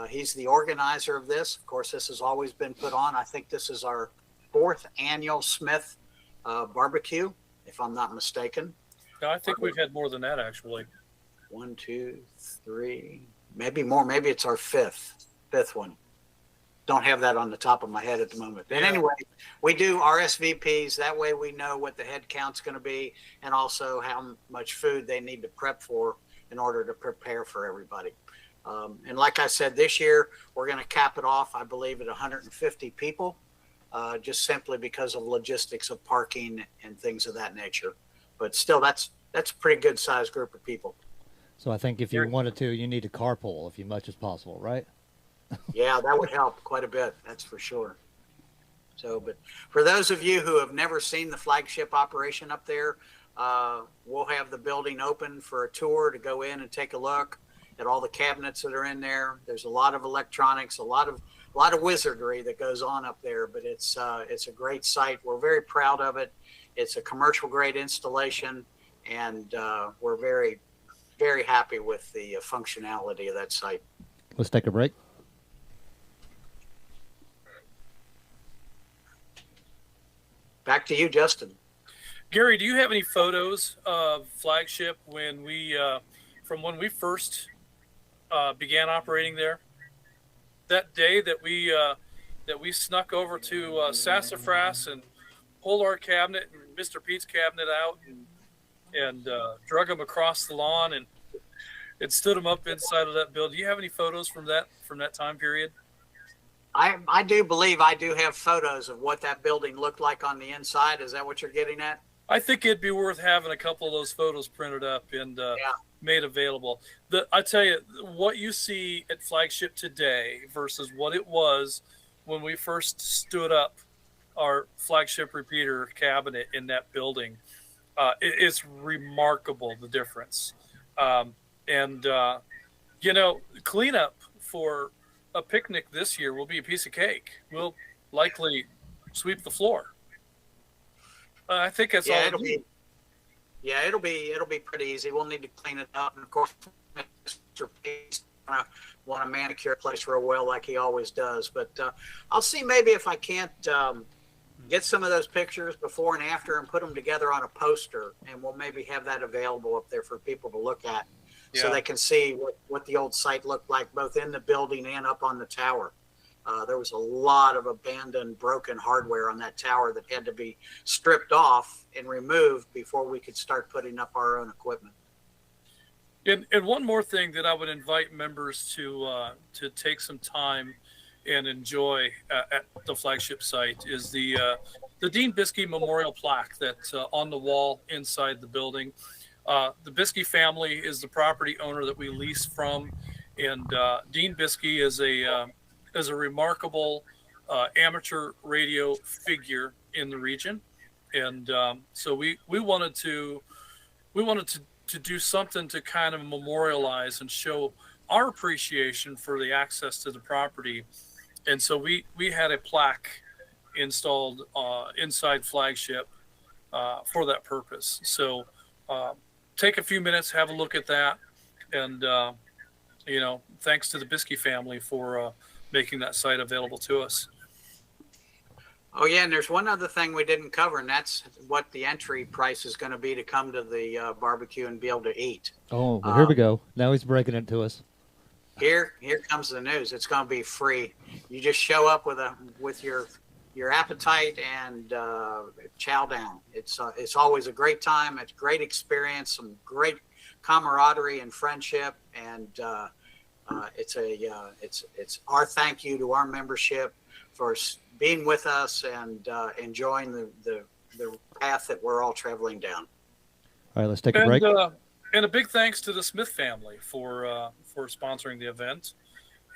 He's the organizer of this. Of course, this has always been put on. I think this is our 4th annual Smith barbecue, if I'm not mistaken. No, I think we've had more than that, actually. 1, 2, 3, maybe more. Maybe it's our fifth one. Don't have that on the top of my head at the moment. But anyway, we do RSVPs. That way we know what the head count's going to be and also how much food they need to prep for in order to prepare for everybody. And like I said, this year we're going to cap it off, I believe, at 150 people, just simply because of logistics of parking and things of that nature. But still, that's a pretty good sized group of people. So I think if you wanted to, you need to carpool as much as possible, right? Yeah, that would help quite a bit. That's for sure. So, but for those of you who have never seen the flagship operation up there, we'll have the building open for a tour to go in and take a look. at all the cabinets that are in there. There's a lot of electronics, a lot of wizardry that goes on up there, but it's a great site. We're very proud of it. It's a commercial grade installation, and we're very, very happy with the functionality of that site. Let's take a break. Back to you, Justin. Gary, do you have any photos of Flagship when we first began operating there? That day that we snuck over to Sassafras and pulled our cabinet and Mr. Pete's cabinet out and drug them across the lawn and stood them up inside of that building. Do you have any photos from that time period? I do believe I do have photos of what that building looked like on the inside. Is that what you're getting at? I think it'd be worth having a couple of those photos printed up and made available. I tell you, what you see at Flagship today versus what it was when we first stood up our Flagship repeater cabinet in that building, it's remarkable, the difference. Cleanup for a picnic this year will be a piece of cake. We'll likely sweep the floor. I think that's all. It'll be pretty easy. We'll need to clean it up, and of course, Mr. Pete's want to manicure a place real well, like he always does. But I'll see maybe if I can't get some of those pictures before and after and put them together on a poster, and we'll maybe have that available up there for people to look at. So they can see what the old site looked like, both in the building and up on the tower. There was a lot of abandoned, broken hardware on that tower that had to be stripped off and removed before we could start putting up our own equipment. And one more thing that I would invite members to take some time and enjoy at the Flagship site is the Dean Biskey Memorial Plaque that's on the wall inside the building. The Biskey family is the property owner that we lease from, and Dean Biskey is a remarkable amateur radio figure in the region, and so we wanted to do something to kind of memorialize and show our appreciation for the access to the property, and so we had a plaque installed inside Flagship for that purpose. So take a few minutes, have a look at that, and thanks to the Biskey family for making that site available to us. Oh yeah, and there's one other thing we didn't cover, and that's what the entry price is going to be to come to the barbecue and be able to eat. Oh, well, here we go. Now he's breaking it to us. Here comes the news. It's going to be free. You just show up with your appetite and chow down. It's always a great time. It's a great experience, some great camaraderie and friendship, and it's our thank you to our membership for being with us and enjoying the path that we're all traveling down. All right, let's take a break. And a big thanks to the Smith family for sponsoring the event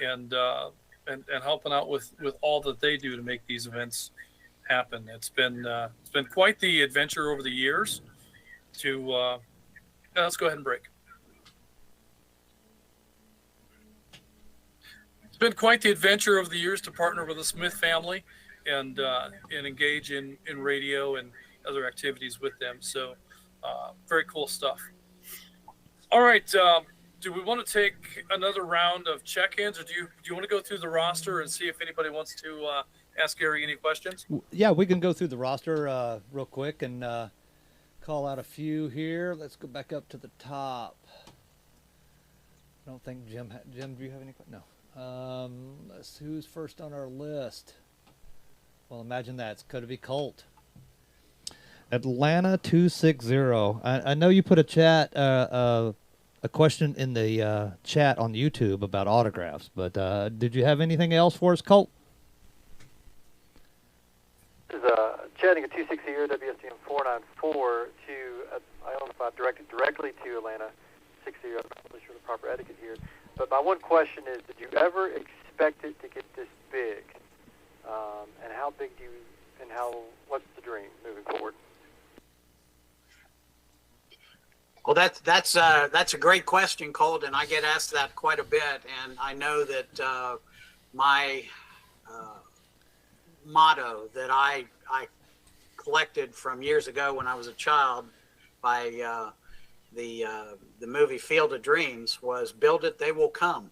and helping out with all that they do to make these events happen. It's been quite the adventure over the years. Let's go ahead and break. It's been quite the adventure over the years to partner with the Smith family and engage in radio and other activities with them. So very cool stuff. All right. Do we want to take another round of check-ins, or do you want to go through the roster and see if anybody wants to ask Gary any questions? Yeah, we can go through the roster real quick and call out a few here. Let's go back up to the top. I don't think Jim, do you have any? No. Let's see who's first on our list. Well, imagine that. It's going to be Colt. Atlanta 260. I know you put a question in the chat on YouTube about autographs, but did you have anything else for us, Colt? This is chatting at 260 here, WSDM 494 I don't know if I've directed directly to Atlanta 60. I'm not really sure the proper etiquette here. But my one question is, did you ever expect it to get this big? And how big what's the dream moving forward? Well, that's a great question, Colt, and I get asked that quite a bit. And I know that my motto that I collected from years ago when I was a child by the movie Field of Dreams was "Build it, they will come,"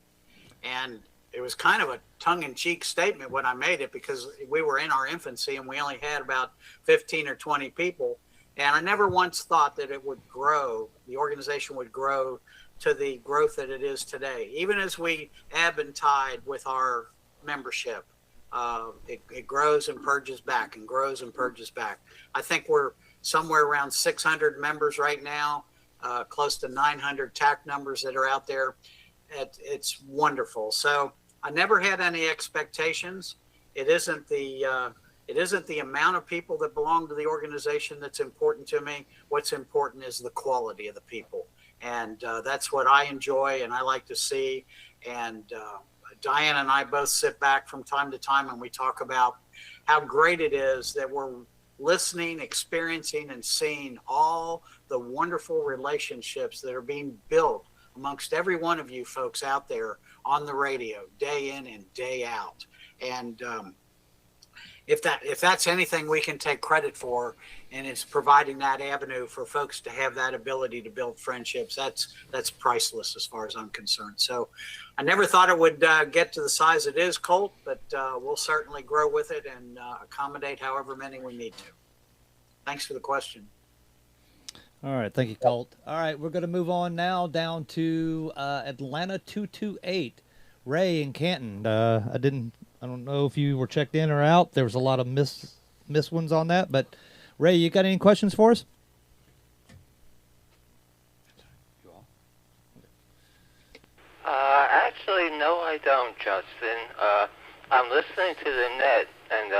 and it was kind of a tongue-in-cheek statement when I made it because we were in our infancy and we only had about 15 or 20 people. And I never once thought that it would grow, the organization would grow to the growth that it is today. Even as we ebb and tide with our membership, it grows and purges back and grows and purges back. I think we're somewhere around 600 members right now, close to 900 TAC numbers that are out there. It's wonderful. So I never had any expectations. It isn't the amount of people that belong to the organization that's important to me. What's important is the quality of the people. And that's what I enjoy and I like to see. And Diane and I both sit back from time to time and we talk about how great it is that we're listening, experiencing, and seeing all the wonderful relationships that are being built amongst every one of you folks out there on the radio, day in and day out. And if that's anything we can take credit for, and it's providing that avenue for folks to have that ability to build friendships, that's priceless as far as I'm concerned. So I never thought it would get to the size it is, Colt, but we'll certainly grow with it and accommodate however many we need to. Thanks for the question. All right, thank you, Colt. All right, we're going to move on now down to Atlanta 228, Ray in Canton. I don't know if you were checked in or out. There was a lot of miss ones on that, but Ray, you got any questions for us? Actually, no, I don't, Justin. I'm listening to the net, and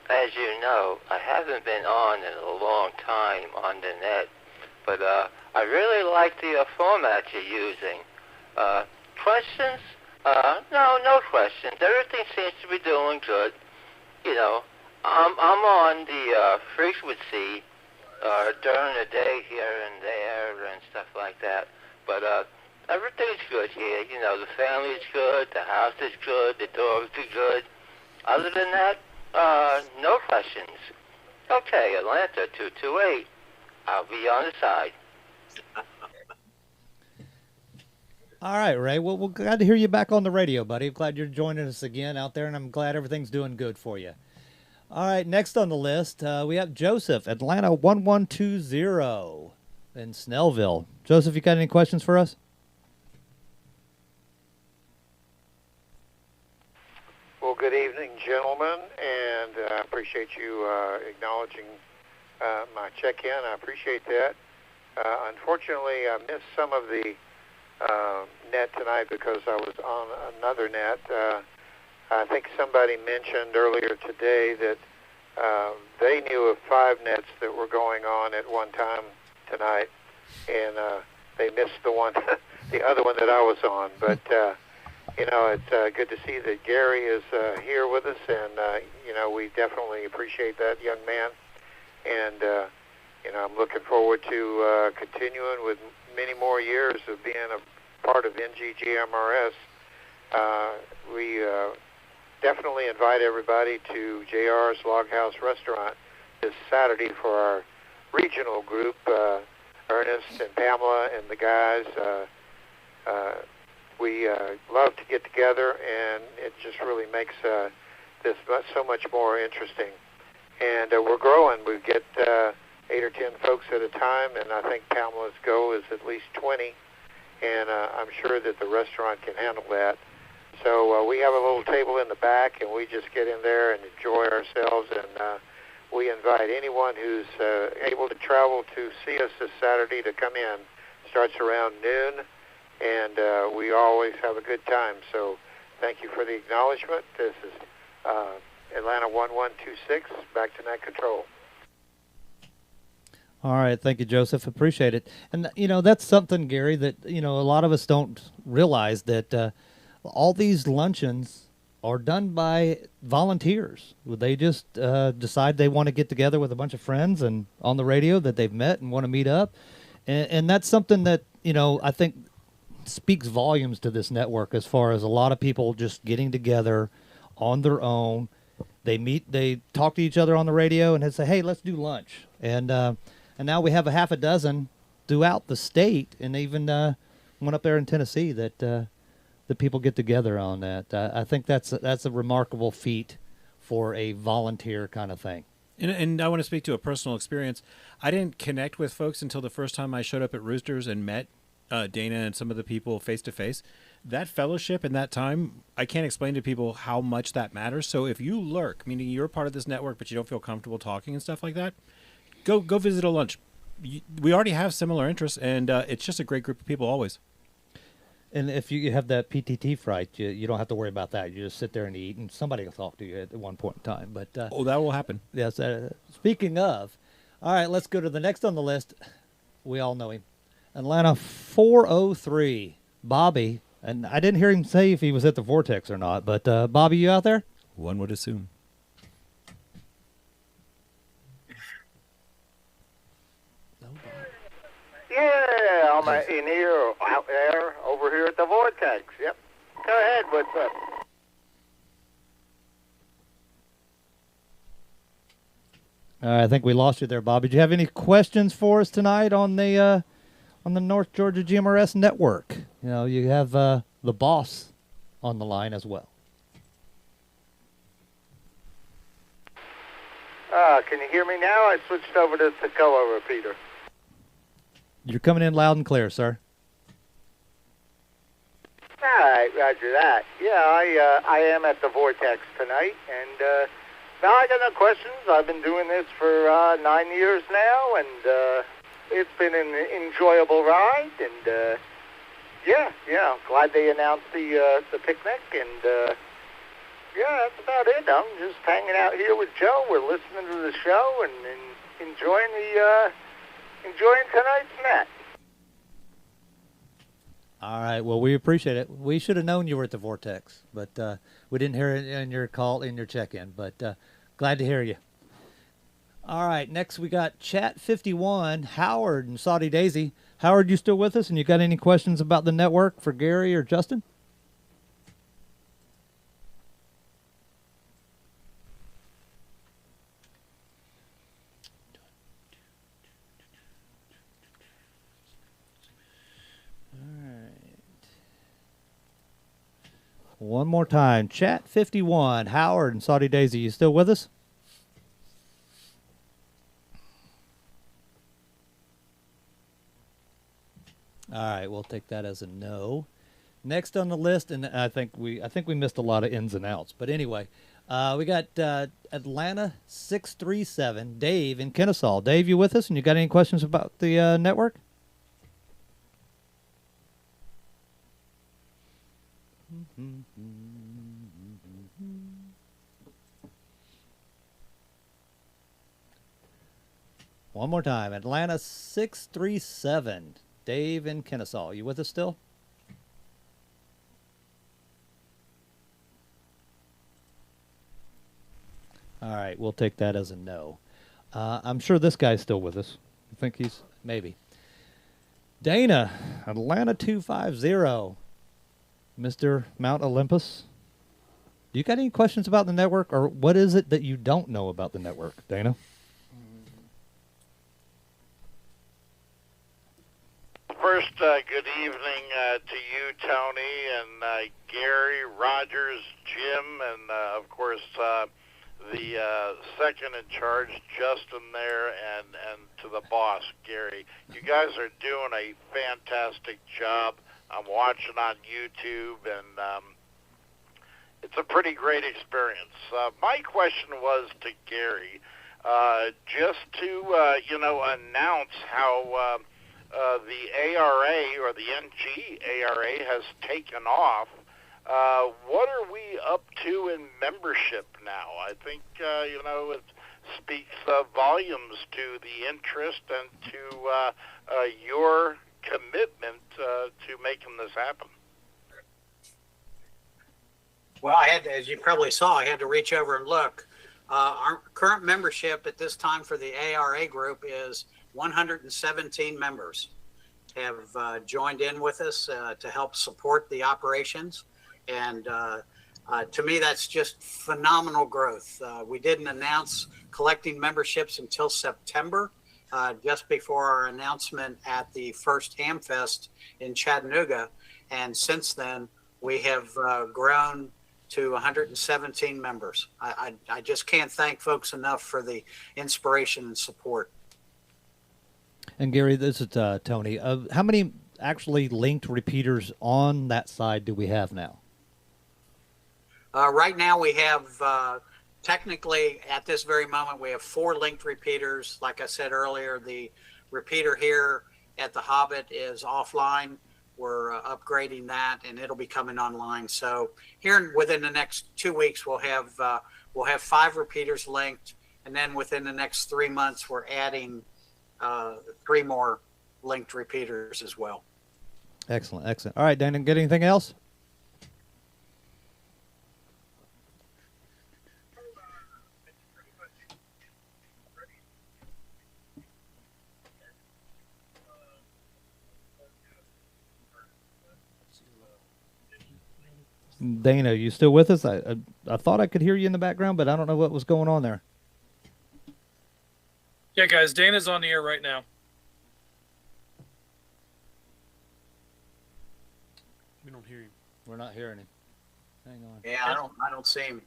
as you know, I haven't been on in a long time on the net, but I really like the format you're using. Questions? No questions. Everything seems to be doing good. You know, I'm on the frequency during the day here and there and stuff like that, but everything's good here. You know, the family's good, the house is good, the dogs are good. Other than that, no questions. Okay, Atlanta 228. I'll be on the side. All right, Ray. Well, we're glad to hear you back on the radio, buddy. I'm glad you're joining us again out there, and I'm glad everything's doing good for you. All right, next on the list, we have Joseph, Atlanta 1120 in Snellville. Joseph, you got any questions for us? Well, good evening, gentlemen, and I appreciate you acknowledging my check-in. I appreciate that. Unfortunately, I missed some of the net tonight because I was on another net. I think somebody mentioned earlier today that they knew of 5 nets that were going on at one time tonight, and they missed the other one that I was on. But you know, it's good to see that Gary is here with us, and you know, we definitely appreciate that young man. And you know, I'm looking forward to continuing with many more years of being a part of NGGMRS. We definitely invite everybody to JR's Log House Restaurant this Saturday for our regional group, Ernest and Pamela and the guys. We love to get together, and it just really makes this so much more interesting. And we're growing. We get 8 or 10 folks at a time, and I think Pamela's goal is at least 20, and I'm sure that the restaurant can handle that. So we have a little table in the back, and we just get in there and enjoy ourselves, and we invite anyone who's able to travel to see us this Saturday to come in. Starts around noon, and we always have a good time. So thank you for the acknowledgement. This is Atlanta 1126, back to net control. All right, thank you, Joseph. Appreciate it. And you know, that's something, Gary, that a lot of us don't realize, that all these luncheons are done by volunteers. They just decide they want to get together with a bunch of friends and on the radio that they've met and want to meet up, And that's something that, I think speaks volumes to this network as far as a lot of people just getting together on their own. They talk to each other on the radio and they say, hey, let's do lunch. And now we have a half a dozen throughout the state, and even one up there in Tennessee that people get together on that. I think that's a remarkable feat for a volunteer kind of thing. And I want to speak to a personal experience. I didn't connect with folks until the first time I showed up at Roosters and met Dana and some of the people face to face. That fellowship and that time, I can't explain to people how much that matters. So if you lurk, meaning you're part of this network but you don't feel comfortable talking and stuff like that, go visit a lunch. We already have similar interests, and it's just a great group of people always. And if you have that PTT fright, you don't have to worry about that. You just sit there and eat, and somebody will talk to you at one point in time. But that will happen. Yes. Speaking of, all right, let's go to the next on the list. We all know him. Atlanta 403, Bobby. And I didn't hear him say if he was at the Vortex or not. But, Bobby, you out there? One would assume. Yeah, I'm in here, out there, over here at the Vortex. Yep. Go ahead, what's up? I think we lost you there, Bobby. Do you have any questions for us tonight on the North Georgia GMRS Network? You have the boss on the line as well. Can you hear me now? I switched over to the color repeater. You're coming in loud and clear, sir. All right, roger that. Yeah, I am at the Vortex tonight, and no, I got no questions. I've been doing this for 9 years now, and it's been an enjoyable ride. And yeah, I'm glad they announced the picnic, and yeah, that's about it. I'm just hanging out here with Joe. We're listening to the show and enjoying tonight's net. All right. Well, we appreciate it. We should have known you were at the Vortex, but we didn't hear it in your call, in your check-in. But glad to hear you. All right. Next, we got Chat 51, Howard and Saudi Daisy. Howard, you still with us? And you got any questions about the network for Gary or Justin? One more time. Chat 51, Howard and Saudi Daisy. You still with us? All right, we'll take that as a no. Next on the list, and I think we missed a lot of ins and outs. But anyway, we got Atlanta 637, Dave in Kennesaw. Dave, you with us? And you got any questions about the network? One more time. Atlanta 637. Dave in Kennesaw. You with us still? All right. We'll take that as a no. I'm sure this guy's still with us. I think he's maybe. Dana, Atlanta 250. Mr. Mount Olympus. Do you got any questions about the network, or what is it that you don't know about the network, Dana? First, good evening to you, Tony, and Gary, Rogers, Jim, and of course the second in charge, Justin, there, and to the boss, Gary. You guys are doing a fantastic job. I'm watching on YouTube, and it's a pretty great experience. My question was to Gary, just to announce how the ARA or the NG ARA has taken off. What are we up to in membership now? I think it speaks volumes to the interest and to your commitment to making this happen. Well, I had to, as you probably saw, I had to reach over and look. Our current membership at this time for the ARA group is 117 members. have joined in with us to help support the operations. And to me, that's just phenomenal growth. We didn't announce collecting memberships until September, just before our announcement at the first Hamfest in Chattanooga. And since then, we have grown to 117 members. I just can't thank folks enough for the inspiration and support. And Gary, this is Tony. How many actually linked repeaters on that side do we have now? Right now we have, technically at this very moment, we have 4 linked repeaters. Like I said earlier, the repeater here at the Hobbit is offline. We're upgrading that, and it'll be coming online. So here within the next 2 weeks, we'll have 5 repeaters linked, and then within the next 3 months, we're adding 3 more linked repeaters as well. Excellent, excellent. All right, Dan, get anything else? Dana, you still with us? I thought I could hear you in the background, but I don't know what was going on there. Yeah, guys, Dana's on the air right now. We don't hear him. We're not hearing him. Hang on. Yeah, I don't see him.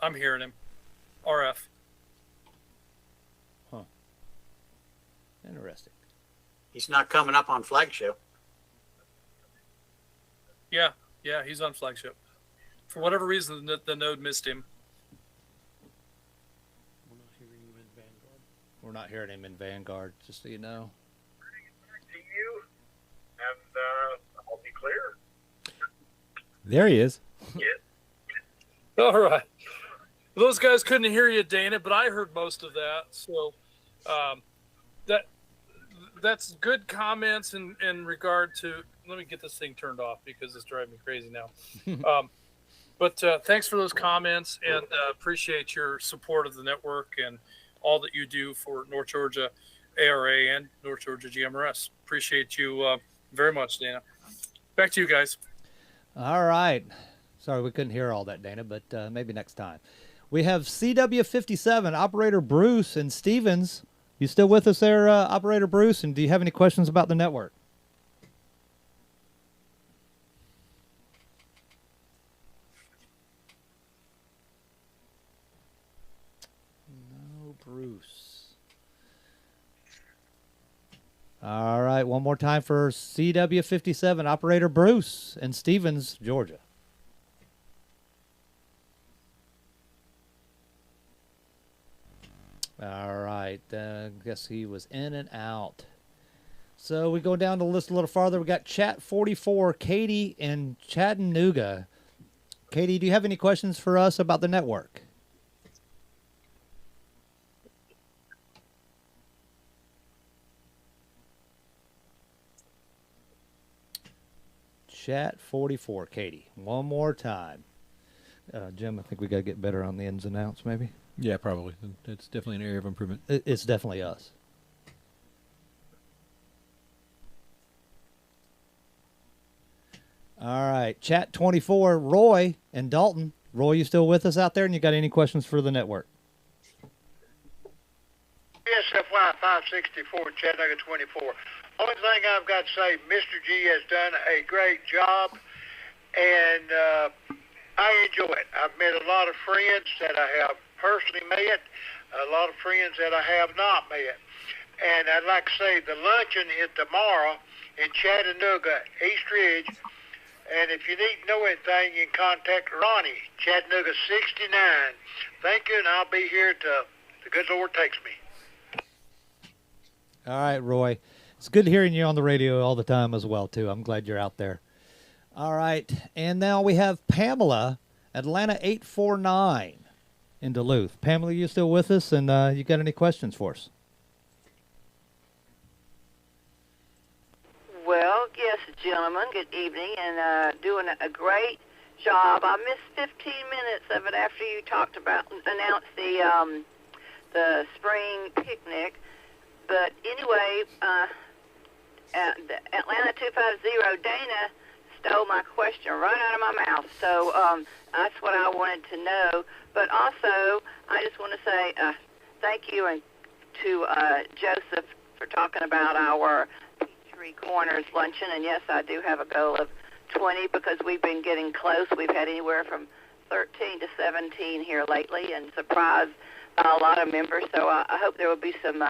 I'm hearing him. RF. Huh. Interesting. He's not coming up on flagship. Yeah, he's on flagship. For whatever reason, the node missed him. We're not hearing him in Vanguard. We're not hearing him in Vanguard, just so you know. To you, and I'll be clear. There he is. Yeah. All right. Those guys couldn't hear you, Dana, but I heard most of that. So that's good comments in regard to. Let me get this thing turned off because it's driving me crazy now. But thanks for those comments, and appreciate your support of the network and all that you do for North Georgia ARA and North Georgia GMRS. Appreciate you very much, Dana. Back to you guys. All right. Sorry we couldn't hear all that, Dana, but maybe next time. We have CW57, Operator Bruce and Stevens. You still with us there, Operator Bruce? And do you have any questions about the network? No, Bruce. All right, one more time for CW57, Operator Bruce in Stevens, Georgia. All right, I guess he was in and out. So we go down the list a little farther. We got Chat 44, Katie in Chattanooga. Katie, do you have any questions for us about the network? Chat 44, Katie. One more time. Jim, I think we got to get better on the ins and outs, maybe. Yeah, probably. It's definitely an area of improvement. It's definitely us. All right. Chat 24, Roy and Dalton. Roy, you still with us out there? And you got any questions for the network? SFY 564, Chattanooga 24. Only thing I've got to say, Mr. G has done a great job, and I enjoy it. I've met a lot of friends that I have personally met, a lot of friends that I have not met. And I'd like to say the luncheon is tomorrow in Chattanooga, East Ridge. And if you need to know anything, you can contact Ronnie, Chattanooga 69. Thank you, and I'll be here till the good Lord takes me. All right, Roy. It's good hearing you on the radio all the time as well, too. I'm glad you're out there. All right. And now we have Pamela, Atlanta 849 in Duluth. Pamela, you still with us? And you got any questions for us? Well, yes, gentlemen, good evening, and doing a great job. I missed 15 minutes of it after you announced the spring picnic. But anyway, the Atlanta 250, Dana stole my question right out of my mouth. So that's what I wanted to know. But also, I just want to say thank you and to Joseph for talking about our Peachtree Corners luncheon. And yes, I do have a goal of 20 because we've been getting close. We've had anywhere from 13 to 17 here lately, and surprised a lot of members. So I hope there will be some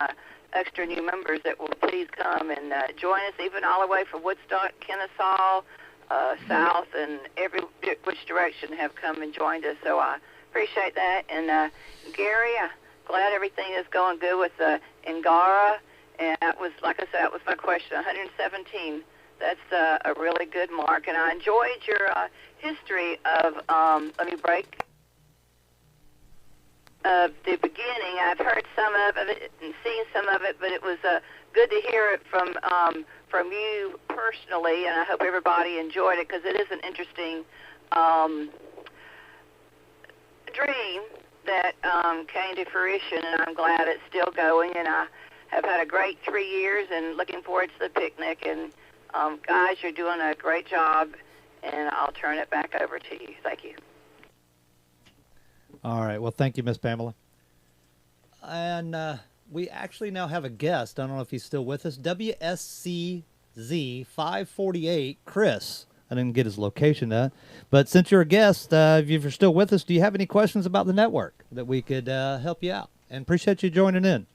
extra new members that will please come and join us, even all the way from Woodstock, Kennesaw, South, and every which direction have come and joined us. So I appreciate that. And Gary, I'm glad everything is going good with Ngara. And that was, like I said, that was my question, 117. That's a really good mark. And I enjoyed your history of, let me break, the beginning. I've heard some of it and seen some of it, but it was good to hear it from you personally, and I hope everybody enjoyed it because it is an interesting dream that came to fruition, and I'm glad it's still going, and I have had a great 3 years and looking forward to the picnic. And guys, you're doing a great job, and I'll turn it back over to you. Thank you. All right. Well, thank you, Miss Pamela. And we actually now have a guest. I don't know if he's still with us. WSCZ 548, Chris. I didn't get his location, but since you're a guest, if you're still with us, do you have any questions about the network that we could help you out? And appreciate you joining in.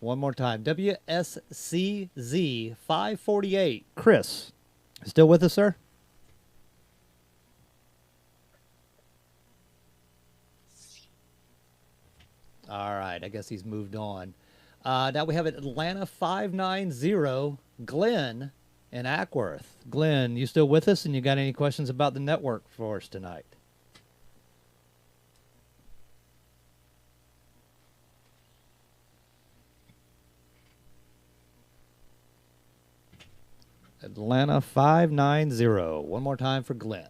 One more time. WSCZ 548. Chris, still with us, sir? All right. I guess he's moved on. Now we have Atlanta 590, Glenn in Ackworth. Glenn, you still with us, and you got any questions about the network for us tonight? Atlanta 590. One more time for Glenn.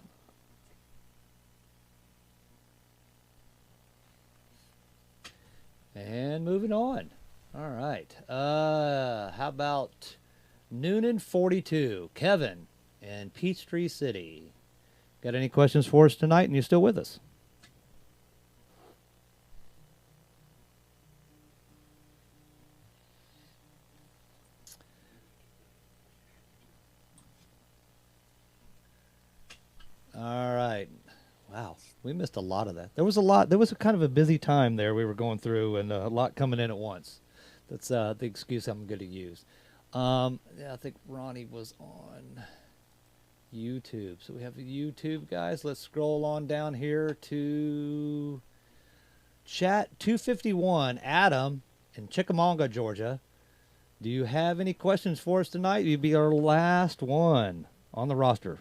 And moving on. All right. How about Noonan 42, Kevin in Peachtree City? Got any questions for us tonight, and you still with us? All right. Wow. We missed a lot of that. There was a lot. There was a kind of a busy time there we were going through, and a lot coming in at once. That's the excuse I'm going to use. Yeah, I think Ronnie was on YouTube. So we have YouTube, guys. Let's scroll on down here to chat 251. Adam in Chickamauga, Georgia. Do you have any questions for us tonight? You'd be our last one on the roster.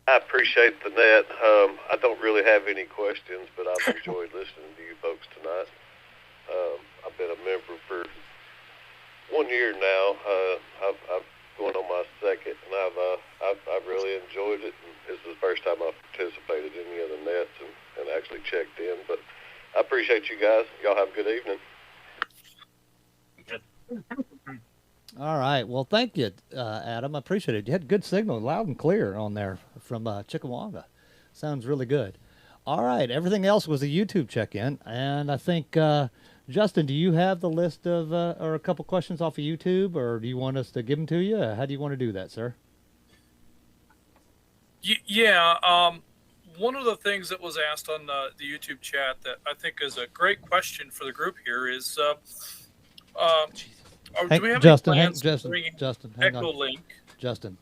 I appreciate the net. I don't really have any questions, but I've enjoyed listening to you folks tonight. I've been a member for 1 year now. I'm going on my second, and I've really enjoyed it. And this is the first time I've participated in any of the nets and actually checked in. But I appreciate you guys. Y'all have a good evening. All right. Well, thank you, Adam. I appreciate it. You had good signal, loud and clear on there from Chickamauga. Sounds really good. All right. Everything else was a YouTube check-in. And I think, Justin, do you have the list of or a couple questions off of YouTube, or do you want us to give them to you? How do you want to do that, sir? Yeah. One of the things that was asked on the YouTube chat that I think is a great question for the group here is, do we have Justin, any plans Justin, hang on. Echolink? Justin.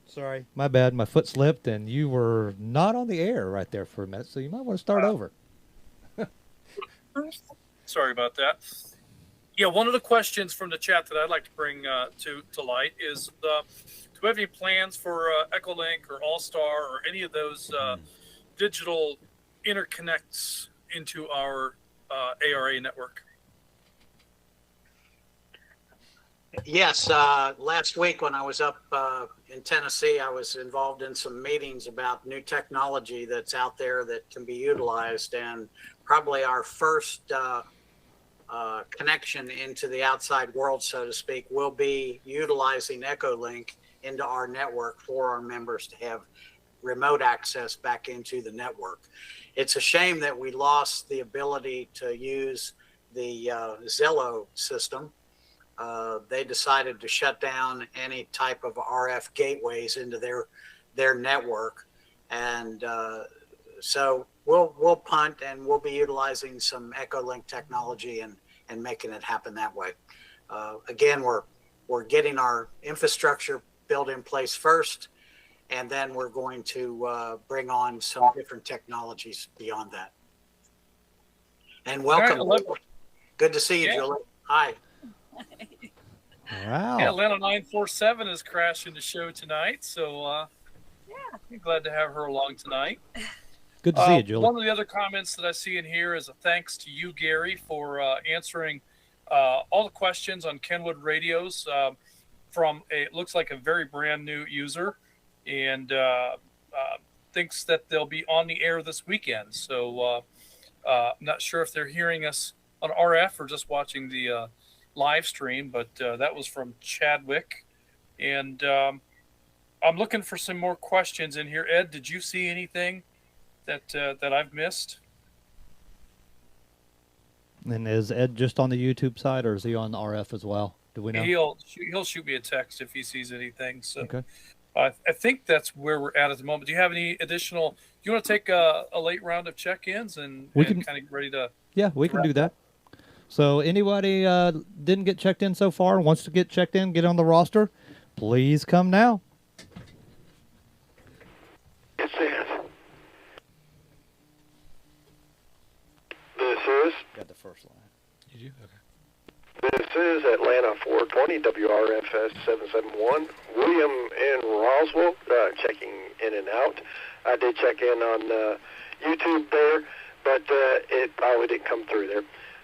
Sorry. My bad. My foot slipped, and you were not on the air right there for a minute, so you might want to start over. Sorry about that. Yeah, one of the questions from the chat that I'd like to bring to light is, do we have any plans for Echolink or All-Star or any of those digital interconnects into our ARA network? Yes, last week when I was up in Tennessee, I was involved in some meetings about new technology that's out there that can be utilized, and probably our first connection into the outside world, so to speak, will be utilizing Echolink into our network for our members to have remote access back into the network. It's a shame that we lost the ability to use the Zello system. They decided to shut down any type of RF gateways into their network, and so we'll punt, and we'll be utilizing some Echolink technology and making it happen that way. Again, we're getting our infrastructure built in place first, and then we're going to bring on some different technologies beyond that. And welcome. All right, good to see you, yeah. Julie. Hi. Wow. Yeah, Atlanta 947 is crashing the show tonight, so yeah, glad to have her along tonight. Good to see you, Julie. One of the other comments that I see in here is a thanks to you, Gary, for answering all the questions on Kenwood radios from it looks like a very brand new user, and thinks that they'll be on the air this weekend. So I'm not sure if they're hearing us on RF or just watching the live stream, but that was from Chadwick. And I'm looking for some more questions in here. Ed, did you see anything that I've missed? And is Ed just on the YouTube side, or is he on RF as well? Do we know? He'll shoot me a text if he sees anything. So Okay. I think that's where we're at the moment. Do you have any additional? Do you want to take a late round of check-ins and kind of get ready to? Yeah, we can do that. So anybody didn't get checked in so far, wants to get checked in, get on the roster, please come now. It says, this is, Got the first line. You do? Okay. this is Atlanta 420 WRFS 771. William in Roswell, checking in and out. I did check in on YouTube there, but it probably didn't come through there.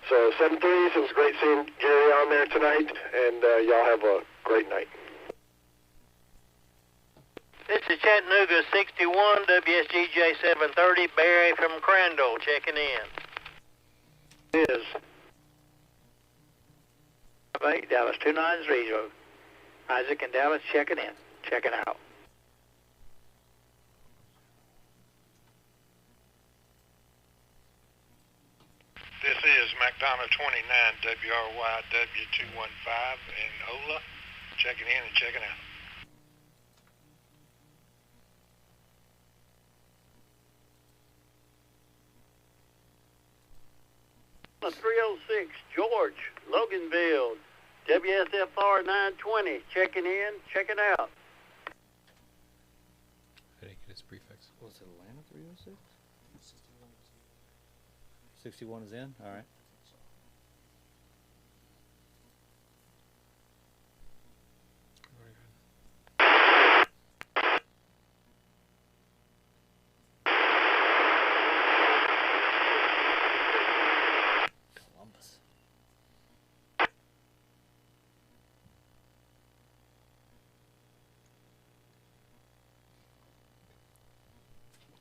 So 7:30, it was great seeing Gary on there tonight, and y'all have a great night. This is Chattanooga 61, WSGJ 730, Barry from Crandall checking in. It is. Dallas 290. Isaac and Dallas checking in, checking out. This is McDonough 29, WRYW 215 in Ola, checking in and checking out. 306, George, Loganville, WSFR 920, checking in, checking out. I didn't get his prefix. Was it Atlanta 306? 61 is in? All right.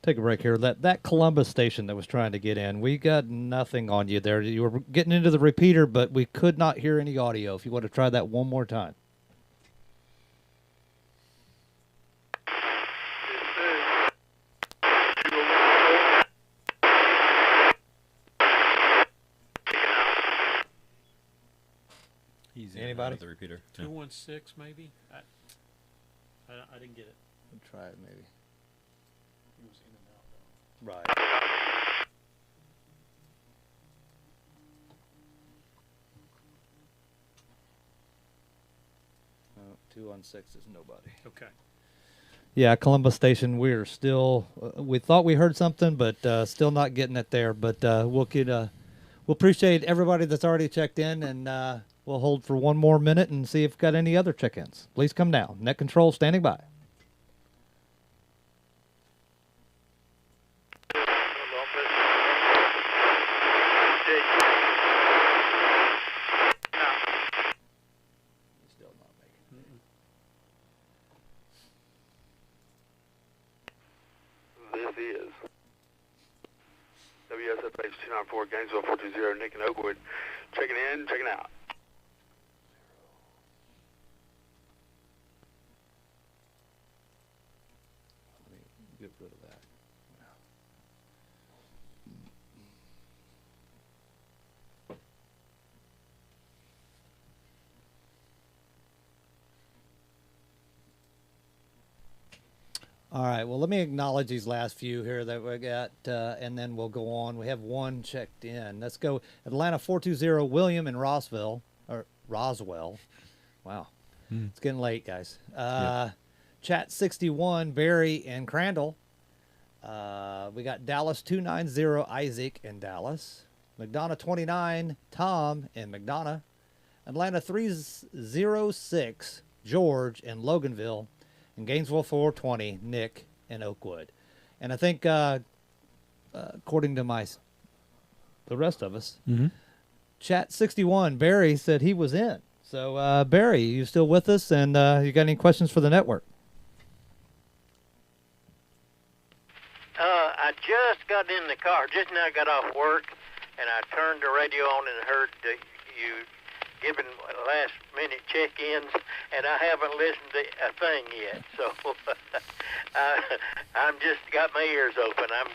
Take a break here. That Columbus station that was trying to get in, we got nothing on you there. You were getting into the repeater, but we could not hear any audio. If you want to try that one more time. He's Anybody? the repeater. 216 maybe. I didn't get it. We'll try it maybe. He was in and out though. Right. Oh, 216 is nobody. Okay. Yeah, Columbus Station. We're still. We thought we heard something, but still not getting it there. But we'll appreciate everybody that's already checked in, and we'll hold for one more minute and see if we've got any other check-ins. Please come down. Net control standing by. Still Base 294, Gainesville 420, Nick and Oakwood. Checking in, checking out. Get rid of that. All right, well, let me acknowledge these last few here that we got, and then we'll go on. We have one checked in. Let's go Atlanta 420, William in Roswell. Wow, it's getting late, guys. Chat 61, Barry in Crandall. We got Dallas 290, Isaac in Dallas. McDonough 29, Tom in McDonough. Atlanta 306, George in Loganville. And Gainesville 420, Nick in Oakwood. And I think, according to the rest of us, Chat 61, Barry said he was in. So, Barry, you still with us? And you got any questions for the network? I just got in the car, just now got off work, and I turned the radio on and heard you giving last-minute check-ins, and I haven't listened to a thing yet. So I'm just got my ears open. I'm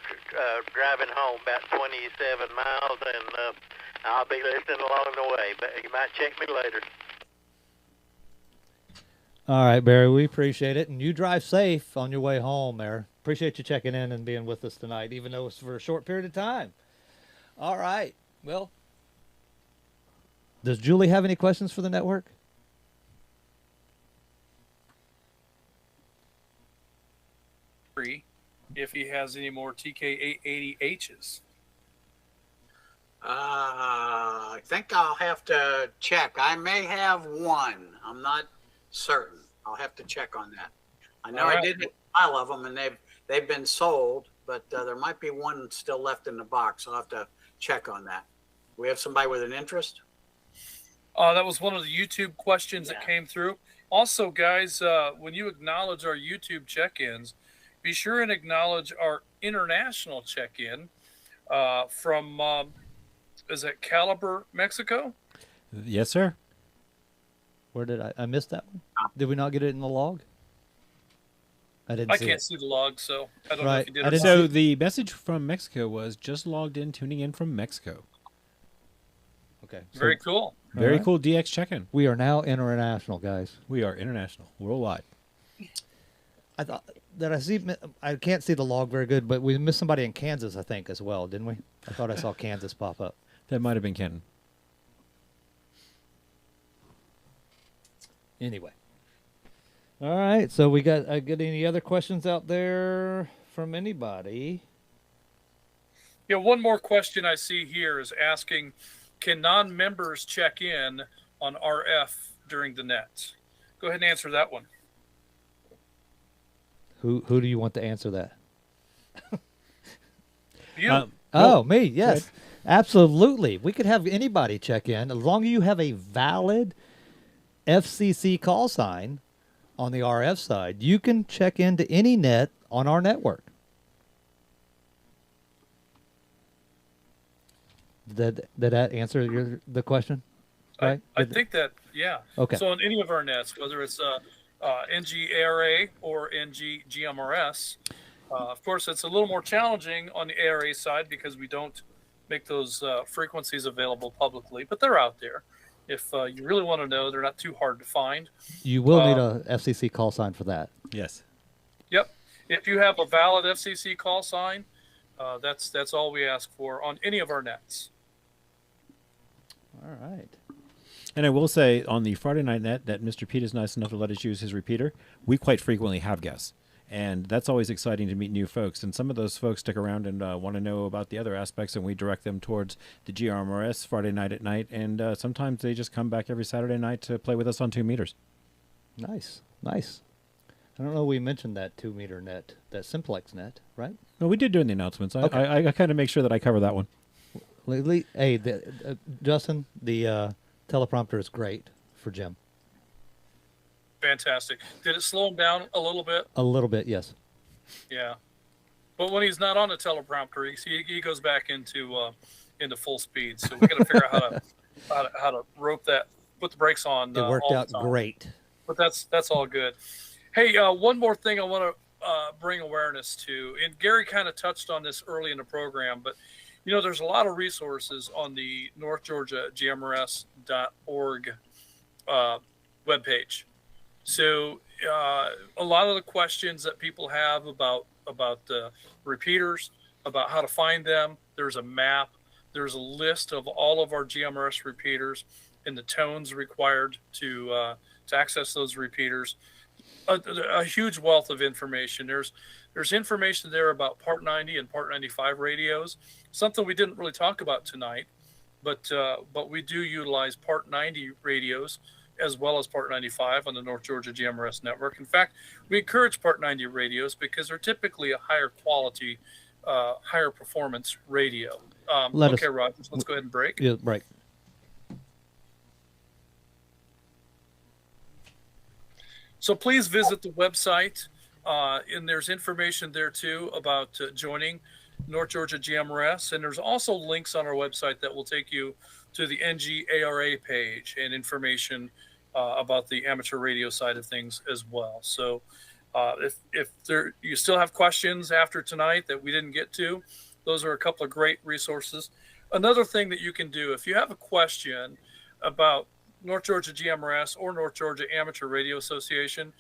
driving home about 27 miles, and I'll be listening along the way, but you might check me later. All right, Barry, we appreciate it. And you drive safe on your way home there. Appreciate you checking in and being with us tonight, even though it's for a short period of time. All right. Well, does Julie have any questions for the network? If he has any more TK880Hs. I think I'll have to check. I may have one. I'm not certain. I'll have to check on that. I know I did a pile of them, and they've been sold, but there might be one still left in the box. I'll have to check on that. We have somebody with an interest? That was one of the YouTube questions that came through. Also, guys, when you acknowledge our YouTube check-ins, be sure and acknowledge our international check-in from, is it Caliber, Mexico? Yes, sir. Where did I missed that one? Did we not get it in the log? I can't see the log, so I don't know if you did or not. So the message from Mexico was just logged in, tuning in from Mexico. Okay. Very cool. Very cool DX check-in. We are now international, guys. We are international, worldwide. I thought that I can't see the log very good, but we missed somebody in Kansas, I think, as well, didn't we? I thought I saw Kansas pop up. That might have been Kenton. Anyway. All right, so we got any other questions out there from anybody? Yeah, one more question I see here is asking, can non-members check in on RF during the net? Go ahead and answer that one. Who do you want to answer that? You. Me, yes. Absolutely. We could have anybody check in as long as you have a valid FCC call sign on the RF side. You can check into any net on our network. Did that answer the question? Right? I think that, yeah. Okay. So on any of our nets, whether it's NG ARA or NG GMRS, of course, it's a little more challenging on the ARA side because we don't make those frequencies available publicly, but they're out there. If you really want to know, they're not too hard to find. You will need a FCC call sign for that. Yes. Yep. If you have a valid FCC call sign, that's all we ask for on any of our nets. All right. And I will say, on the Friday night net that Mr. Pete is nice enough to let us use his repeater, we quite frequently have guests. And that's always exciting to meet new folks. And some of those folks stick around and want to know about the other aspects, and we direct them towards the GMRS Friday night at night. And sometimes they just come back every Saturday night to play with us on 2 meters. Nice. Nice. I don't know we mentioned that 2 meter net, that simplex net, right? No, we did during the announcements. Okay. I kind of make sure that I cover that one. Hey, Justin, the teleprompter is great for Jim. Fantastic. Did it slow them down a little bit? A little bit, yes. Yeah. But when he's not on the teleprompter, he goes back into full speed. So we got to figure out how to rope that, put the brakes on. It worked all out the time. great. But that's all good. Hey, one more thing I want to bring awareness to, and Gary kind of touched on this early in the program, but there's a lot of resources on the North Georgia GMRS.org webpage. So a lot of the questions that people have about the repeaters, about how to find them, there's a map, there's a list of all of our GMRS repeaters and the tones required to access those repeaters. A huge wealth of information. There's information there about Part 90 and Part 95 radios, something we didn't really talk about tonight, but we do utilize Part 90 radios as well as Part 95 on the North Georgia GMRS network. In fact, we encourage Part 90 radios because they're typically a higher quality, higher performance radio. Okay, Rogers, let's go ahead and break. Yeah, break. So please visit the website, and there's information there too about joining North Georgia GMRS, and there's also links on our website that will take you to the NGARA page and information about the amateur radio side of things as well. So if you still have questions after tonight that we didn't get to, those are a couple of great resources. Another thing that you can do, if you have a question about North Georgia GMRS or North Georgia Amateur Radio Association,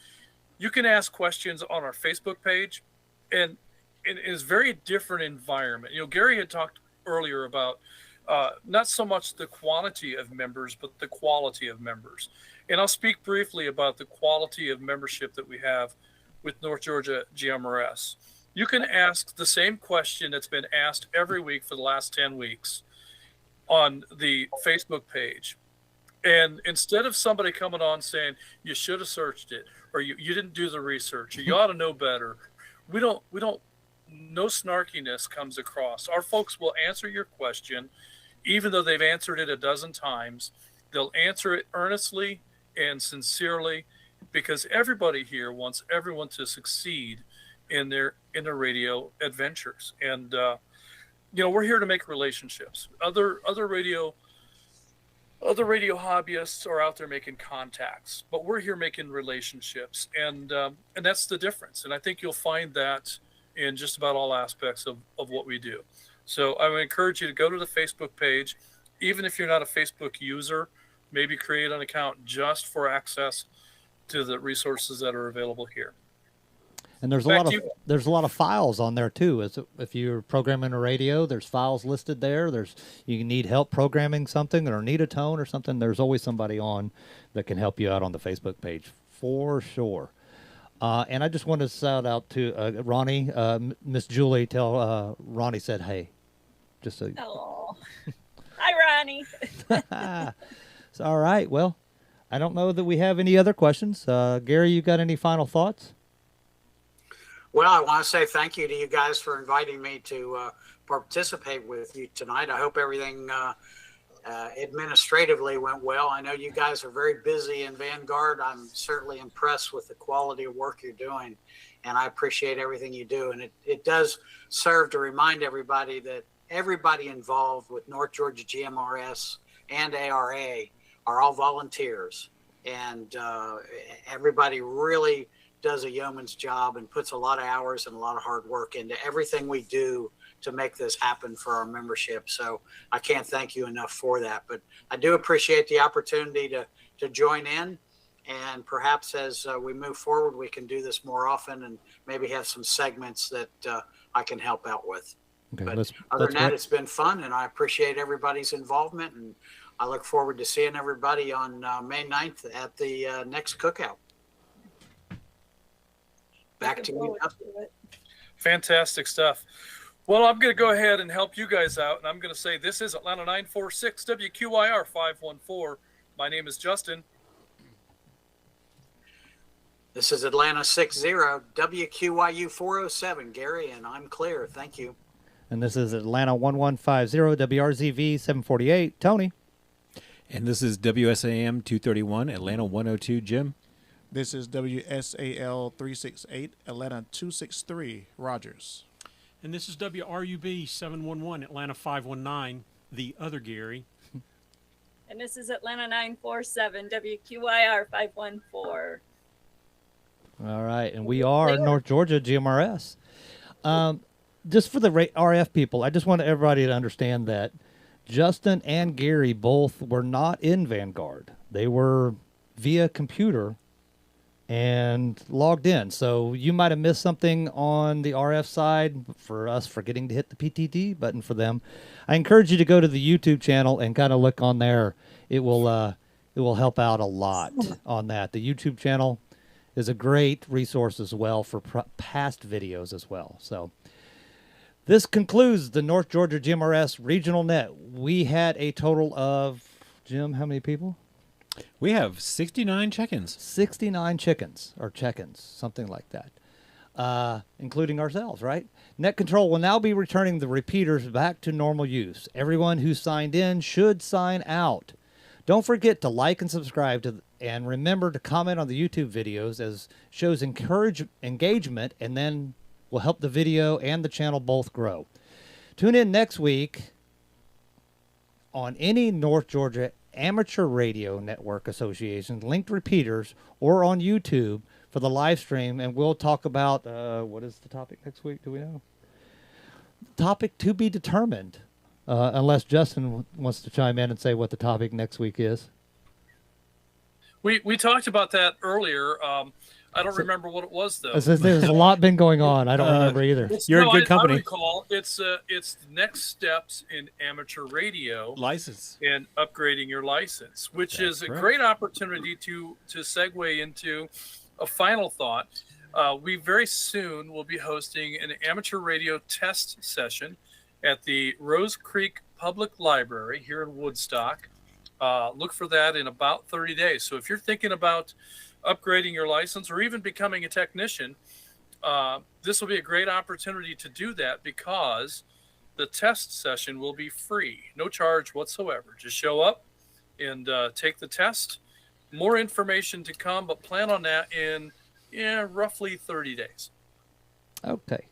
you can ask questions on our Facebook page, and it is a very different environment. Gary had talked earlier about not so much the quantity of members, but the quality of members. And I'll speak briefly about the quality of membership that we have with North Georgia GMRS. You can ask the same question that's been asked every week for the last 10 weeks on the Facebook page. And instead of somebody coming on saying, you should have searched it, or you didn't do the research, or you ought to know better, no snarkiness comes across. Our folks will answer your question, even though they've answered it a dozen times. They'll answer it earnestly and sincerely, because everybody here wants everyone to succeed in their radio adventures. And we're here to make relationships. Other radio hobbyists are out there making contacts, but we're here making relationships, and that's the difference. And I think you'll find that in just about all aspects of what we do. So I would encourage you to go to the Facebook page, even if you're not a Facebook user, maybe create an account just for access to the resources that are available here. And there's a lot of files on there too. If you're programming a radio, there's files listed there. You need help programming something or need a tone or something. There's always somebody on that can help you out on the Facebook page for sure. And I just want to shout out to Ronnie, Miss Julie. Tell Ronnie said hey. Just so. Oh, hi Ronnie. It's all right. Well, I don't know that we have any other questions. Gary, you got any final thoughts? Well, I want to say thank you to you guys for inviting me to participate with you tonight. I hope everything administratively went well. I know you guys are very busy in Vanguard. I'm certainly impressed with the quality of work you're doing, and I appreciate everything you do. And it does serve to remind everybody that everybody involved with North Georgia GMRS and ARA are all volunteers, and everybody really does a yeoman's job and puts a lot of hours and a lot of hard work into everything we do to make this happen for our membership. So I can't thank you enough for that, but I do appreciate the opportunity to join in, and perhaps as we move forward, we can do this more often and maybe have some segments that I can help out with. Okay, but other than that, it's been fun, and I appreciate everybody's involvement, and I look forward to seeing everybody on May 9th at the next cookout. Back to you. Fantastic stuff. Well, I'm going to go ahead and help you guys out, and I'm going to say this is Atlanta 946 WQYR 514. My name is Justin. This is Atlanta 60 WQYU 407, Gary, and I'm clear. Thank you. And this is Atlanta 1150 WRZV 748, Tony. And this is WSAM 231, Atlanta 102, Jim. This is WSAL 368, Atlanta 263, Rogers. And this is WRUB 711, Atlanta 519, the other Gary. And this is Atlanta 947, WQIR 514. All right, and we are North Georgia GMRS. Just for the RF people, I just want everybody to understand that Justin and Gary both were not in Vanguard. They were via computer and logged in. So you might have missed something on the RF side for us forgetting to hit the PTT button for them. I encourage you to go to the YouTube channel and kind of look on there. It will help out a lot on that. The YouTube channel is a great resource as well for past videos as well. So this concludes the North Georgia GMRS Regional Net. We had a total of, Jim, how many people? We have 69 check-ins. 69 chickens, or check-ins, something like that, including ourselves, right? Net Control will now be returning the repeaters back to normal use. Everyone who signed in should sign out. Don't forget to like and subscribe and remember to comment on the YouTube videos, as shows encourage engagement and then will help the video and the channel both grow. Tune in next week on any North Georgia Amateur Radio Network Association linked repeaters or on YouTube for the live stream, and we'll talk about what is the topic next week? Do we know? Topic to be determined, unless Justin wants to chime in and say what the topic next week is. We talked about that earlier. I don't remember what it was, though. There's a lot been going on. I don't remember either. You're in good company. I recall it's the next steps in amateur radio license and upgrading your license, which is a great opportunity to segue into a final thought. We very soon will be hosting an amateur radio test session at the Rose Creek Public Library here in Woodstock. Look for that in about 30 days. So if you're thinking about upgrading your license or even becoming a technician, this will be a great opportunity to do that, because the test session will be free, no charge whatsoever. Just show up and take the test. More information to come, but plan on that in roughly 30 days. Okay.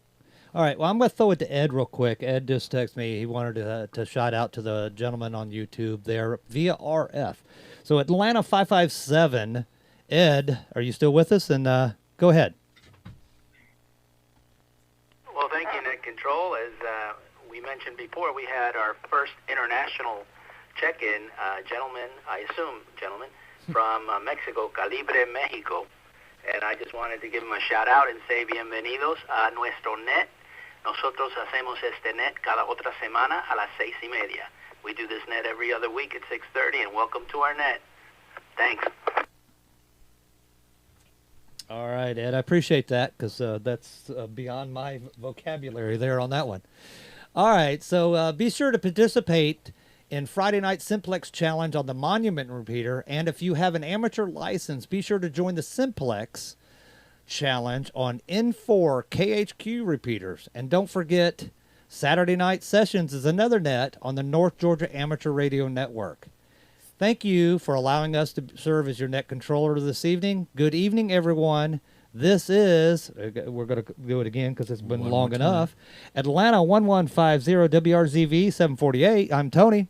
All right. Well, I'm going to throw it to Ed real quick. Ed just texted me. He wanted to shout out to the gentleman on YouTube there via RF. So Atlanta 557. Ed, are you still with us? And go ahead. Well, thank you, Net Control. As we mentioned before, we had our first international check-in, gentleman, from Mexico, Calibre, Mexico. And I just wanted to give him a shout-out and say bienvenidos a nuestro net. Nosotros hacemos este net cada otra semana a las 6:30. We do this net every other week at 6:30, and welcome to our net. Thanks. All right, Ed, I appreciate that, because that's beyond my vocabulary there on that one. All right, so be sure to participate in Friday Night Simplex Challenge on the Monument Repeater, and if you have an amateur license, be sure to join the Simplex Challenge on N4 KHQ repeaters. And don't forget, Saturday Night Sessions is another net on the North Georgia Amateur Radio Network. Thank you for allowing us to serve as your net controller this evening. Good evening, everyone. This is, we're going to do it again because it's been long enough, Atlanta 1150 WRZV 748. I'm Tony.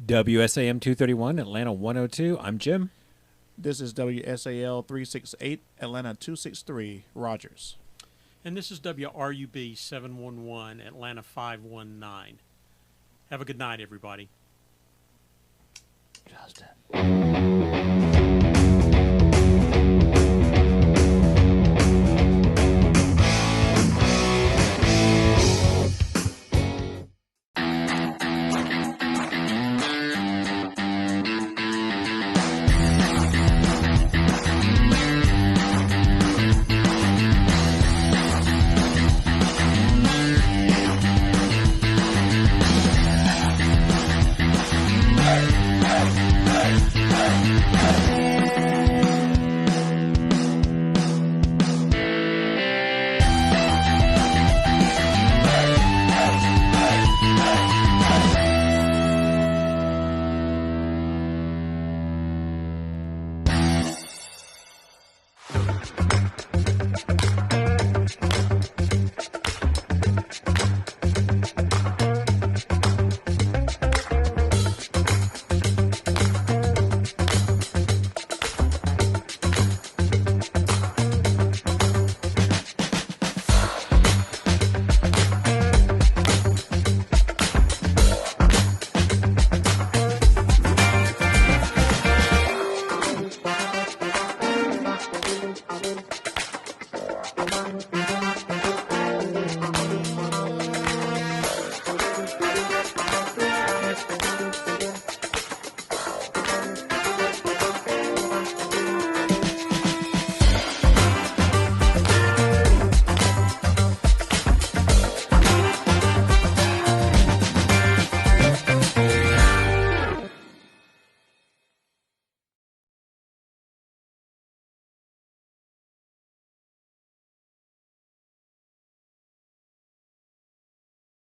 WSAM 231, Atlanta 102. I'm Jim. This is WSAL 368, Atlanta 263, Rogers. And this is WRUB 711, Atlanta 519. Have a good night, everybody. Justin. Hey, hey, hey, hey.